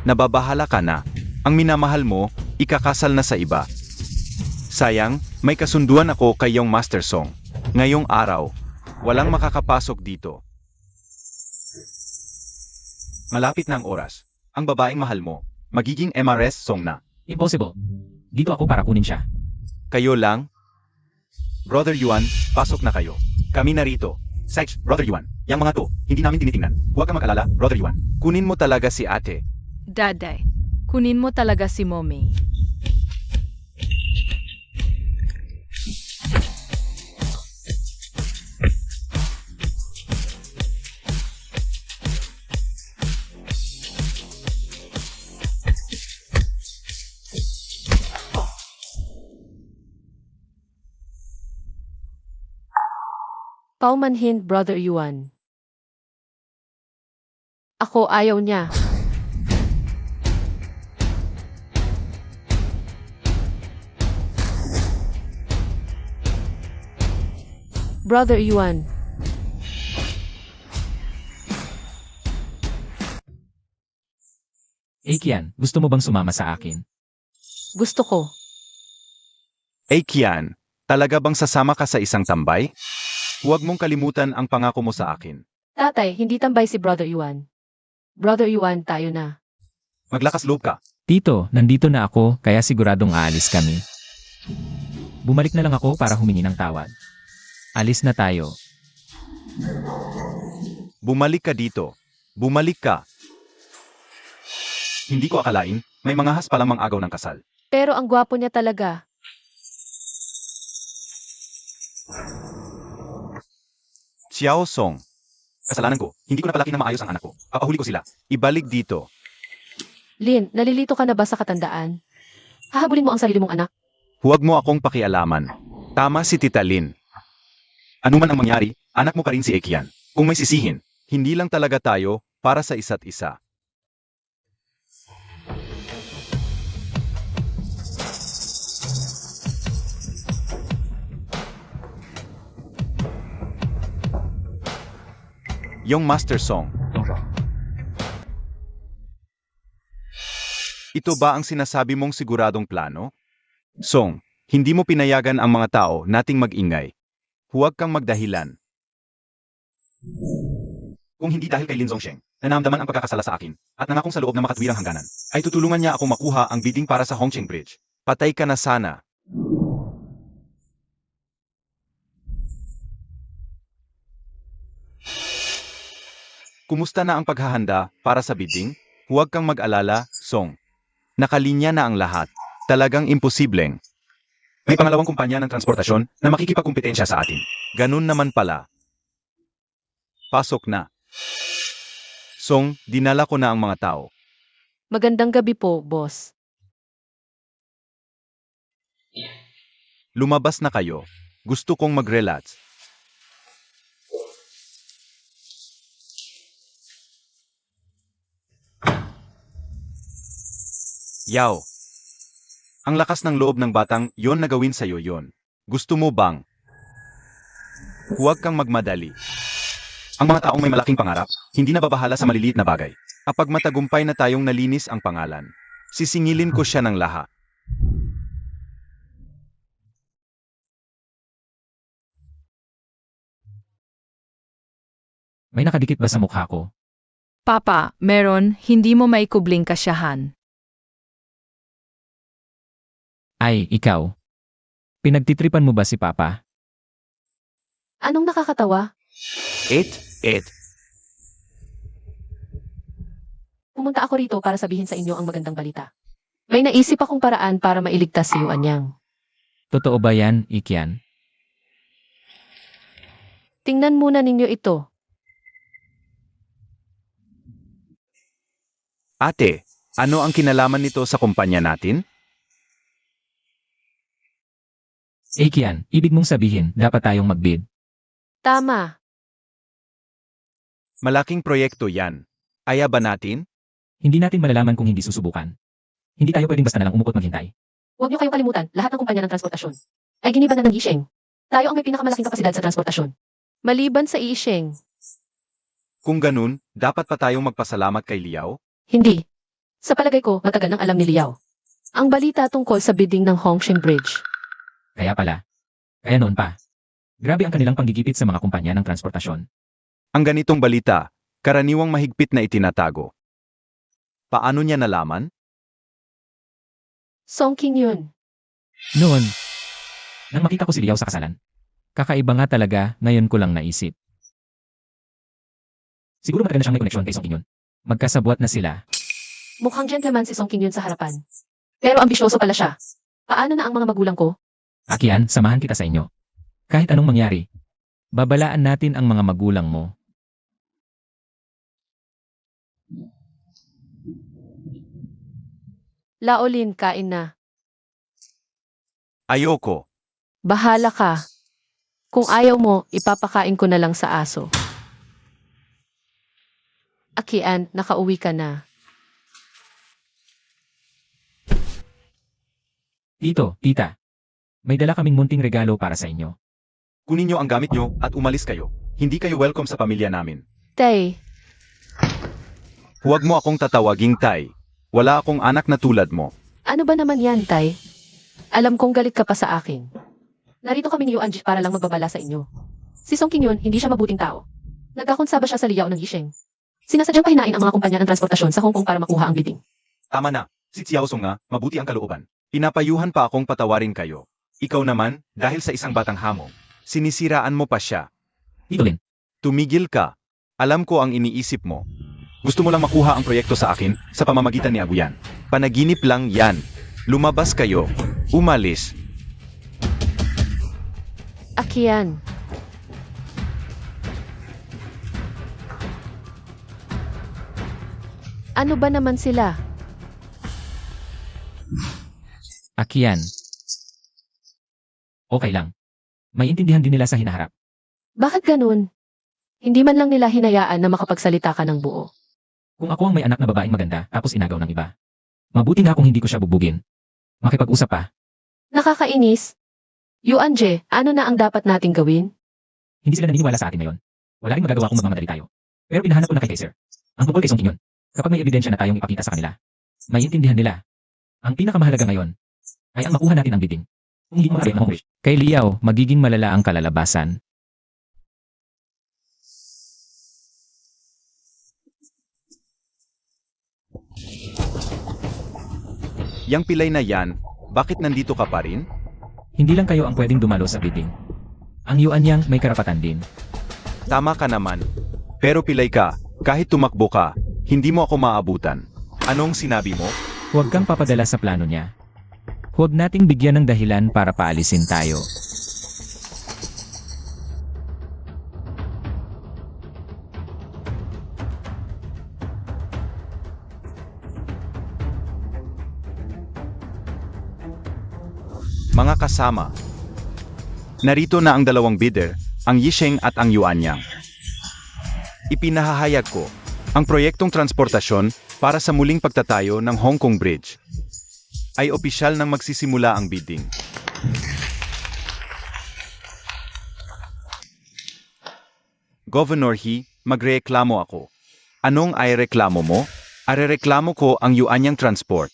Nababahala ka na. Ang minamahal mo, ikakasal na sa iba. Sayang, may kasunduan ako kay Young Master Song. Ngayong araw, walang makakapasok dito. Malapit na ang oras. Ang babaeng mahal mo, magiging MRS Song na. Impossible. Dito ako para kunin siya. Kayo lang? Brother Yuan, pasok na kayo. Kami narito. Sykes, Brother Yuan, yang mga to, hindi namin tinitingnan. Huwag kang mag-alala, Brother Yuan. Kunin mo talaga si ate. Daday, kunin mo talaga si mommy. Paumanhin, Brother Yuan. Ako ayaw niya. Brother Yuan. Kian, gusto mo bang sumama sa akin? Gusto ko. Kian, talaga bang sasama ka sa isang tambay? Huwag mong kalimutan ang pangako mo sa akin. Tatay, hindi tambay si Brother Yuan. Brother Yuan, tayo na. Maglakas loob ka. Tito, nandito na ako kaya siguradong aalis kami. Bumalik na lang ako para humingi ng tawad. Alis na tayo. Bumalik ka dito. Bumalik ka. Hindi ko akalain, may mga has palang mang-agaw ng kasal. Pero ang gwapo niya talaga. Xiao Song, Kasalanan ko, hindi ko napalaki na maayos ang anak ko. Papahuli ko sila. ibalik dito. Lin, nalilito ka na ba sa katandaan? Hahabulin mo ang sarili mong anak. Huwag mo akong pakialaman. Tama si Tita Lin. Ano man ang mangyari, anak mo pa rin si Ekian. Kung may sisihin, Hindi lang talaga tayo para sa isa't isa. Yung Master Song. Ito ba ang sinasabi mong siguradong plano? Song, hindi mo pinayagan ang mga tao nating mag-ingay. Huwag kang magdahilan. kung hindi dahil kay Lin Zongsheng, na naramdaman ang pagkakasala sa akin, at nangakong sa loob ng makatwirang hangganan, ay tutulungan niya akong makuha ang bidding para sa Hongqing Bridge. Patay ka na sana. Kumusta na ang paghahanda para sa bidding? Huwag kang mag-alala, Song. Nakalinya na ang lahat. Talagang imposibleng. May pangalawang kumpanya ng transportasyon na makikipagkumpetensya sa atin. Ganun naman pala. Pasok na. Song, dinala ko na ang mga tao. Magandang gabi po, boss. Lumabas na kayo. Gusto kong mag-relax. Yao. Ang lakas ng loob ng batang yon na gawin sa'yo yon. Gusto mo bang? Huwag kang magmadali. Ang mga taong may malaking pangarap, hindi nababahala sa maliliit na bagay. Kapag matagumpay na tayong nalinis ang pangalan, sisingilin ko siya ng lahat. May nakadikit ba sa mukha ko? Papa, meron, hindi mo maikubling kasyahan. Ay, ikaw. Pinagtitripan mo ba si Papa? Anong nakakatawa? Et. Pumunta ako rito para sabihin sa inyo ang magandang balita. May naisip akong paraan para mailigtas si Yuanyang. Totoo ba yan, Ikian? Tingnan muna ninyo ito. Ate, ano ang kinalaman nito sa kumpanya natin? Kian, ibig mong sabihin, dapat tayong mag-bid. Tama. Malaking proyekto yan. Aya ba natin? Hindi natin malalaman kung hindi susubukan. Hindi tayo pwedeng basta nalang umukot maghintay. Huwag niyo kayong kalimutan, lahat ng kumpanya ng transportasyon ay giniban na ng Yisheng. Tayo ang may pinakamalaking kapasidad sa transportasyon. Maliban sa Yisheng. Kung ganun, dapat pa tayong magpasalamat kay Liao? Hindi. Sa palagay ko, matagal nang alam ni Liao ang balita tungkol sa bidding ng Hongsheng Bridge. Kaya pala. Kaya noon pa. Grabe ang kanilang panggigipit sa mga kumpanya ng transportasyon. Ang ganitong balita, karaniwang mahigpit na itinatago. Paano niya nalaman? Songking yun. Noon, nang makita ko si Liao sa kasalan. Kakaiba nga talaga, ngayon ko lang naisip. Siguro matagal na siyang may koneksyon kay Song Kinyon. Magkasabwat na sila. Mukhang gentleman si Songking yun sa harapan. Pero ambisyoso pala siya. Paano na ang mga magulang ko? Akian, samahan kita sa inyo. Kahit anong mangyari, babalaan natin ang mga magulang mo. Laolin, kain na. Ayoko. Bahala ka. Kung ayaw mo, ipapakain ko na lang sa aso. Akian, nakauwi ka na. Tito, tita. May dala kaming munting regalo para sa inyo. Kunin niyo ang gamit niyo at umalis kayo. Hindi kayo welcome sa pamilya namin. Tay, Huwag mo akong tatawaging Tay. Wala akong anak na tulad mo. ano ba naman yan, Tay? Alam kong galit ka pa sa akin. Narito kami ni Yuanji para lang magbabala sa inyo. Si Songking yun, hindi siya mabuting tao. Nagkakonsaba siya sa Liao ng Yisheng. Sinasadyang pahinain ang mga kumpanya ng transportasyon sa Hong Kong para makuha ang bidding. Tama na. Si Xiao Song nga, mabuti ang kalooban. Pinapayuhan pa akong patawarin kayo. Ikaw naman, dahil sa isang batang hamong, sinisiraan mo pa siya. Tito Lin, Tumigil ka. Alam ko ang iniisip mo. Gusto mo lang makuha ang proyekto sa akin sa pamamagitan ni Aguyan. Panaginip lang yan. Lumabas kayo. Umalis. Akian. Ano ba naman sila? Akian. Okay lang. May intindihan din nila sa hinaharap. Bakit ganun? Hindi man lang nila hinayaan na makapagsalita ka ng buo. Kung ako ang may anak na babaeng maganda tapos inagaw ng iba. Mabuti nga kung hindi ko siya bubugin. Makipag-usap pa. Nakakainis. Yuanje, ano na ang dapat nating gawin? Hindi sila naniniwala sa atin ngayon. Wala rin magagawa kung magmamadali tayo. Pero pinahanap ko na kay Kaiser. Ang tungkol kay Song Kinyon. Kapag may ebidensya na tayong ipakita sa kanila, may intindihan nila. Ang pinakamahalaga ngayon ay ang makuha natin ang bidding. Kung hindi mo makaya ng Hong Kong. Kay Liao, magiging malala ang kalalabasan. Yang pilay na yan, bakit nandito ka pa rin? Hindi lang kayo ang pwedeng dumalo sa bidding. Ang Yuanyang may karapatan din. Tama ka naman. Pero pilay ka, kahit tumakbo ka, hindi mo ako maabutan. Anong sinabi mo? Huwag kang papadala sa plano niya. Huwag nating bigyan ng dahilan para paalisin tayo. Mga kasama. Narito na ang dalawang bidder, ang Yisheng at ang Yuanyang. Ipinahahayag ko ang proyektong transportasyon para sa muling pagtatayo ng Hong Kong Bridge. Ay opisyal nang magsisimula ang bidding. Governor He, magreklamo ako. Anong ay reklamo mo? Arereklamo ko ang Yuanyang Transport.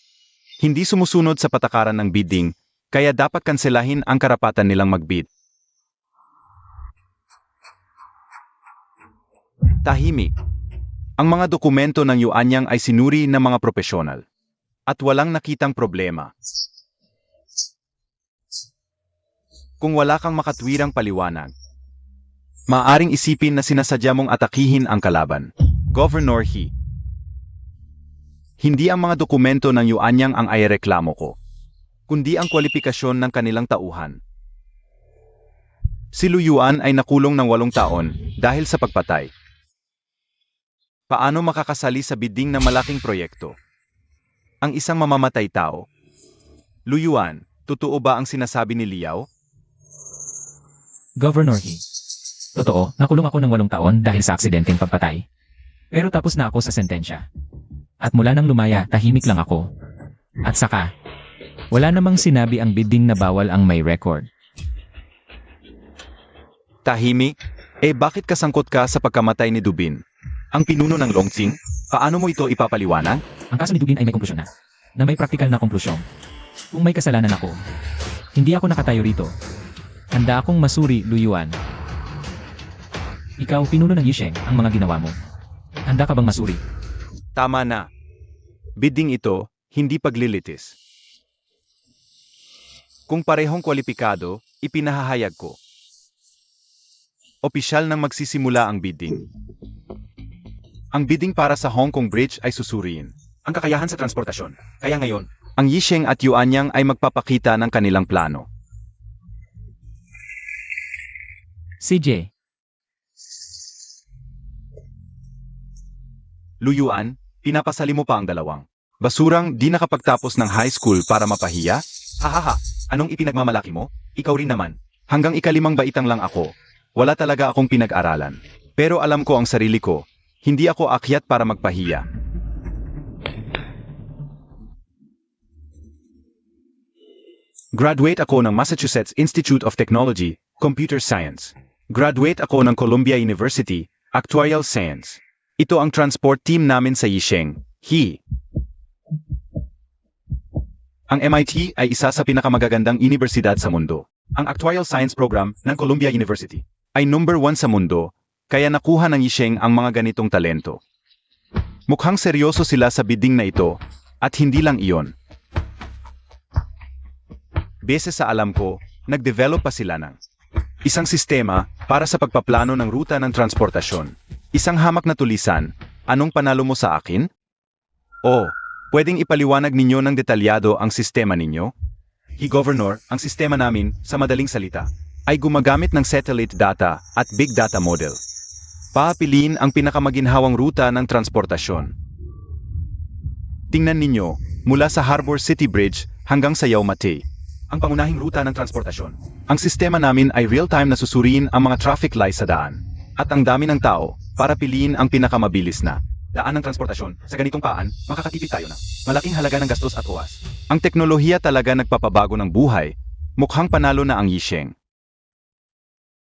Hindi sumusunod sa patakaran ng bidding, kaya dapat kanselahin ang karapatan nilang magbid. Tahimik. Ang mga dokumento ng Yuanyang ay sinuri ng mga profesional. At walang nakitang problema. Kung wala kang makatwirang paliwanag, maaaring isipin na sinasadya mong atakihin ang kalaban. Governor He. Hindi ang mga dokumento ng Yuanyang ang aireklamo ko, kundi ang kwalifikasyon ng kanilang tauhan. Si Lu Yuan ay nakulong ng 8 taon dahil sa pagpatay. Paano makakasali sa bidding na malaking proyekto? Ang isang mamamatay tao? Lu Yuan, totoo ba ang sinasabi ni Liao? Governor He. Totoo, nakulong ako ng 8 taon dahil sa aksidenteng pagpatay. Pero tapos na ako sa sentensya. At mula nang lumaya, tahimik lang ako. At saka, wala namang sinabi ang bidding na bawal ang may record. Tahimik? Bakit kasangkot ka sa pagkamatay ni Dubin? Ang pinuno ng Longqing? Paano mo ito ipapaliwanag? Ang kaso ni Dubin ay may konklusyon na may praktikal na konklusyon. Kung may kasalanan ako, hindi ako nakatayo rito. Handa akong masuri, Lu Yuan. Ikaw, pinuno ng Yisheng, ang mga ginawa mo. Handa ka bang masuri? Tama na. Bidding ito, hindi paglilitis. Kung parehong kwalipikado, ipinahahayag ko. Opisyal nang magsisimula ang bidding. Ang bidding para sa Hong Kong Bridge ay susuriin. Ang kakayahan sa transportasyon. Kaya ngayon, Ang Yisheng at Yuanyang ay magpapakita ng kanilang plano. CJ, Lu Yuan, pinapasali mo pa ang dalawang. Basurang di nakapagtapos ng high school para mapahiya? hahaha, anong ipinagmamalaki mo? Ikaw rin naman. Hanggang ikalimang baitang lang ako. Wala talaga akong pinag-aralan. Pero alam ko ang sarili ko. Hindi ako akyat para magpahiya. Graduate ako ng Massachusetts Institute of Technology, Computer Science. Graduate ako ng Columbia University, Actuarial Science. Ito ang transport team namin sa Yisheng, He. Ang MIT ay isa sa pinakamagagandang universidad sa mundo. Ang Actuarial Science Program ng Columbia University. Ay number 1 sa mundo, kaya nakuha ng Yisheng ang mga ganitong talento. Mukhang seryoso sila sa bidding na ito, at hindi lang iyon. Beses sa alam ko, nag-develop pa sila ng isang sistema para sa pagpaplano ng ruta ng transportasyon. Isang hamak na tulisan. Anong panalo mo sa akin? O, pwedeng ipaliwanag ninyo ng detalyado ang sistema ninyo? Governor, ang sistema namin, sa madaling salita, Ay gumagamit ng satellite data at big data model. Papiliin ang pinakamaginhawang ruta ng transportasyon. Tingnan ninyo, mula sa Harbor City Bridge hanggang sa Yau Ma Tei. ang pangunahing ruta ng transportasyon. Ang sistema namin ay real-time na susuriin ang mga traffic lights sa daan. At ang dami ng tao para piliin ang pinakamabilis na Daan ng transportasyon, sa ganitong paan, makakatipid tayo ng malaking halaga ng gastos at oras. Ang teknolohiya talaga nagpapabago ng buhay. Mukhang panalo na ang Yisheng.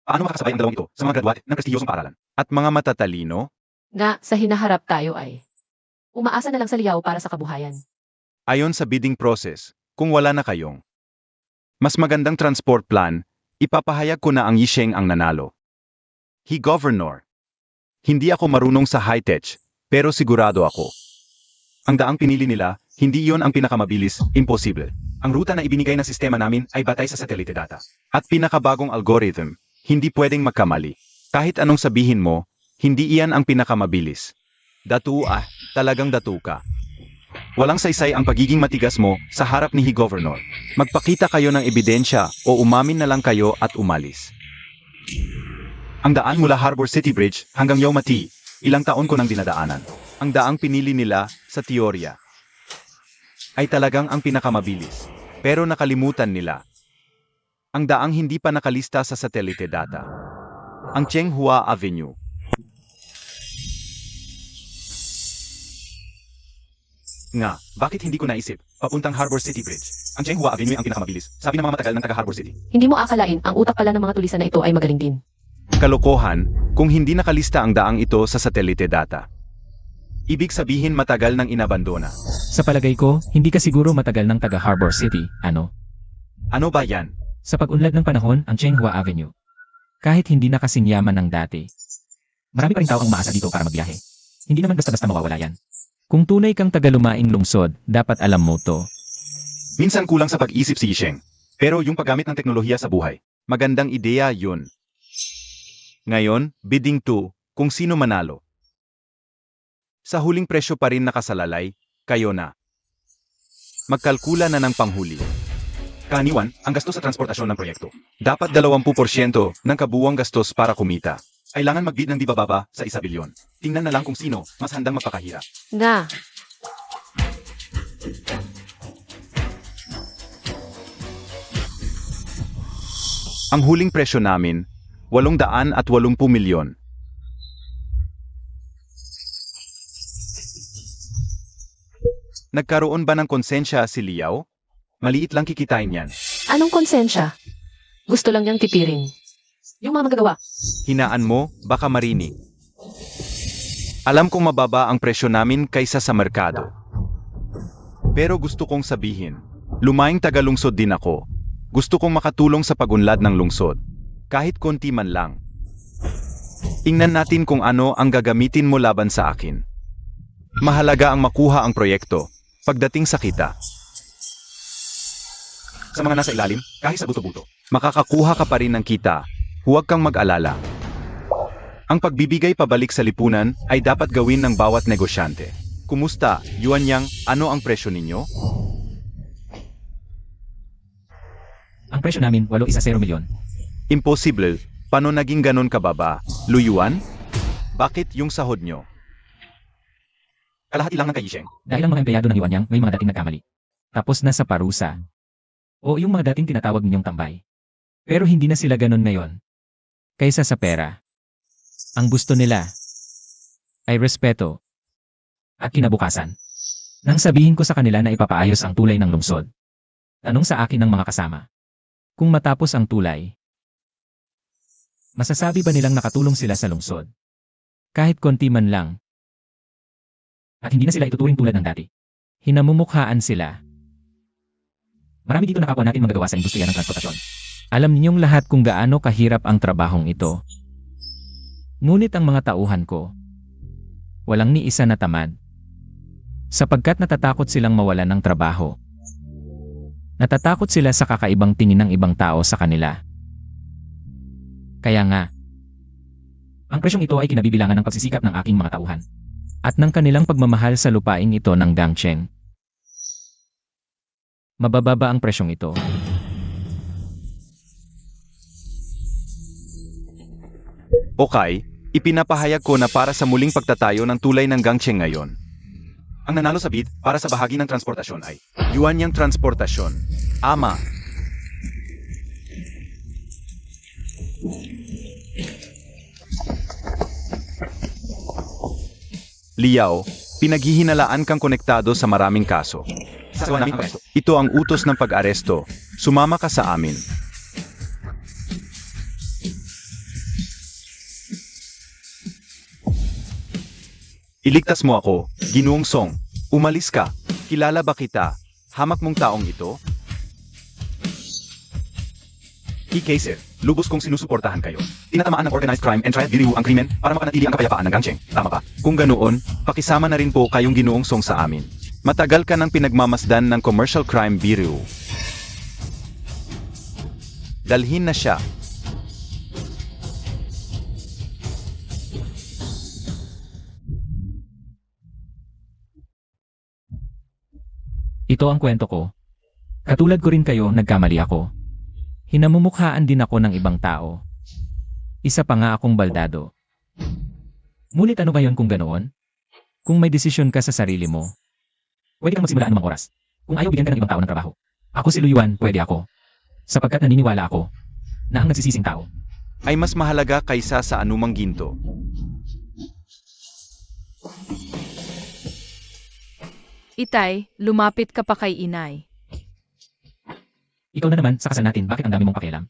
Paano makakasabay ang dalawang ito sa mga graduate ng prestiyosong paaralan? At mga matatalino, Na sa hinaharap tayo ay umaasa na lang sa Liao para sa kabuhayan. ayon sa bidding process, kung wala na kayong mas magandang transport plan, ipapahayag ko na ang Yisheng ang nanalo. Governor. Hindi ako marunong sa high-tech, pero sigurado ako. Ang daang pinili nila, hindi iyon ang pinakamabilis, imposible. Ang ruta na ibinigay ng sistema namin ay batay sa satellite data. At pinakabagong algorithm, hindi pwedeng magkamali. Kahit anong sabihin mo, hindi iyan ang pinakamabilis. Talagang datu ka. Walang saysay ang pagiging matigas mo sa harap ni Governor. Magpakita kayo ng ebidensya o umamin na lang kayo at umalis. Ang daan mula Harbor City Bridge hanggang Yau Ma Tei, ilang taon ko nang dinadaanan. Ang daang pinili nila sa teorya ay talagang ang pinakamabilis. Pero nakalimutan nila ang daang hindi pa nakalista sa satellite data. Ang Chenghua Avenue. Bakit hindi ko naisip, papuntang Harbor City Bridge? Ang Chenghua Avenue ang pinakamabilis, sabi ng mga matagal ng taga Harbor City. Hindi mo akalain ang utak pala ng mga tulisan na ito ay magaling din. Kalokohan kung hindi nakalista ang daang ito sa satellite data. Ibig sabihin matagal nang inabandona. sa palagay ko, hindi ka siguro matagal ng taga Harbor City, ano? Ano ba yan? Sa pag-unlad ng panahon, ang Chenghua Avenue. Kahit hindi na kasing yaman ng dati. Marami pa rin tao ang umaasa dito para magbiyahe. Hindi naman basta-basta mawawala yan. Kung tunay kang taga-lumaing lungsod, dapat alam mo to. Minsan kulang sa pag-isip si Yisheng. Pero yung paggamit ng teknolohiya sa buhay, Magandang ideya yun. Ngayon, bidding 2, kung sino manalo. Sa huling presyo pa rin nakasalalay, kayo na. Magkalkula na ng panghuli. Kaaniwan, ang gastos sa transportasyon ng proyekto. Dapat 20% ng kabuuang gastos para kumita. Kailangan mag-bid ng di bababa sa 1 bilyon. Tingnan na lang kung sino mas handang magpakahirap. Na, Ang huling presyo namin, 880 milyon. Nagkaroon ba ng konsensya si Liao? Maliit lang kikitain yan. anong konsensya? Gusto lang niyang tipirin. Yung mga magagawa. Hinaan mo, baka marinig. Alam kong mababa ang presyo namin kaysa sa merkado. Pero gusto kong sabihin, lumaing taga-lungsod din ako. Gusto kong makatulong sa pagunlad ng lungsod. Kahit konti man lang. Tingnan natin kung ano ang gagamitin mo laban sa akin. Mahalaga ang makuha ang proyekto pagdating sa kita. Sa mga nasa ilalim, kahit sa buto-buto. Makakakuha ka pa rin ng kita. Huwag kang mag-alala. Ang pagbibigay pabalik sa lipunan ay dapat gawin ng bawat negosyante. Kumusta, Yuan Yang, ano ang presyo ninyo? Ang presyo namin 810 milyon. Imposible. Paano naging ganon kababa? Luyuan? Bakit yung sahod nyo? Kalahati lang ng kay Yisheng. Dahil ang mga empleyado ng Yuan Yang may mga dating nagkamali. Tapos na sa parusa. O yung mga dating tinatawag ninyong tambay. Pero hindi na sila ganon ngayon. Kaysa sa pera. Ang gusto nila ay respeto at kinabukasan. Nang sabihin ko sa kanila na ipapaayos ang tulay ng lungsod. Tanong sa akin ng mga kasama. Kung matapos ang tulay, masasabi ba nilang nakatulong sila sa lungsod? Kahit konti man lang. At hindi na sila ituturing tulad ng dati. Hinamumukhaan sila. Marami dito na kapwa natin magagawa sa industriya ng transportasyon. Alam ninyong lahat kung gaano kahirap ang trabahong ito. Ngunit ang mga tauhan ko, walang ni isa na tamad. Sapagkat natatakot silang mawalan ng trabaho. Natatakot sila sa kakaibang tingin ng ibang tao sa kanila. Kaya nga, ang presyong ito ay kinabibilangan ng pagsisikap ng aking mga tauhan. At ng kanilang pagmamahal sa lupaing ito ng Gangcheng. Mabababa ang presyong ito. Okay, ipinapahayag ko na para sa muling pagtatayo ng tulay ng Gangcheng ngayon. Ang nanalo sa bid para sa bahagi ng transportasyon ay Yuan Yang Transportasyon. Ama. Liao, pinaghihinalaan kang konektado sa maraming kaso. sa naming pwesto. Ito ang utos ng pag-aresto. Sumama ka sa amin. Iligtas mo ako, Ginoong Song. Umalis ka. Kilala ba kita? Hamak mong taong ito? PK sir, lubos kong sinusuportahan kayo. Tinatamaan ng organized crime and triad bureau ang krimen para mapanatili ang kapayapaan ng Gangcheng. Tama ba? Kung ganoon, pakisama na rin po kayong Ginoong Song sa amin. Matagal ka nang pinagmamasdan ng Commercial Crime Bureau. Dalhin na siya. Ito ang kwento ko. Katulad ko rin kayo, nagkamali ako. Hinamumukhaan din ako ng ibang tao. Isa pa nga akong baldado. Ngunit ano ngayon kung ganoon? Kung may desisyon ka sa sarili mo, pwede kang magsimula anumang oras. Kung ayaw bigyan ka ng ibang tao ng trabaho. Ako si Luyuan, pwede ako. Sapagkat naniniwala ako na ang nagsisising tao Ay mas mahalaga kaysa sa anumang ginto. Itay, lumapit ka pa kay inay. Ikaw na naman, sa kasal natin, bakit ang dami mong pakialam?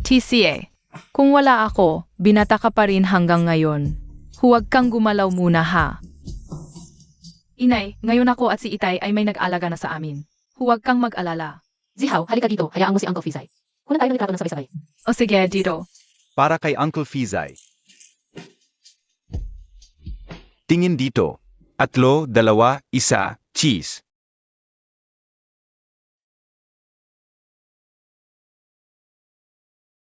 TCA, kung wala ako, binata ka pa rin hanggang ngayon. Huwag kang gumalaw muna ha. Inay, ngayon ako at si Itay ay may nag-alaga na sa amin. Huwag kang mag-alala. Zihaw, halika dito. Hayaan mo si Uncle Fizay. Kunan tayo ng litrato ng sabay-sabay. O sige, dito. Para kay Uncle Fizay. Tingin dito. 3, 2, 1, cheese.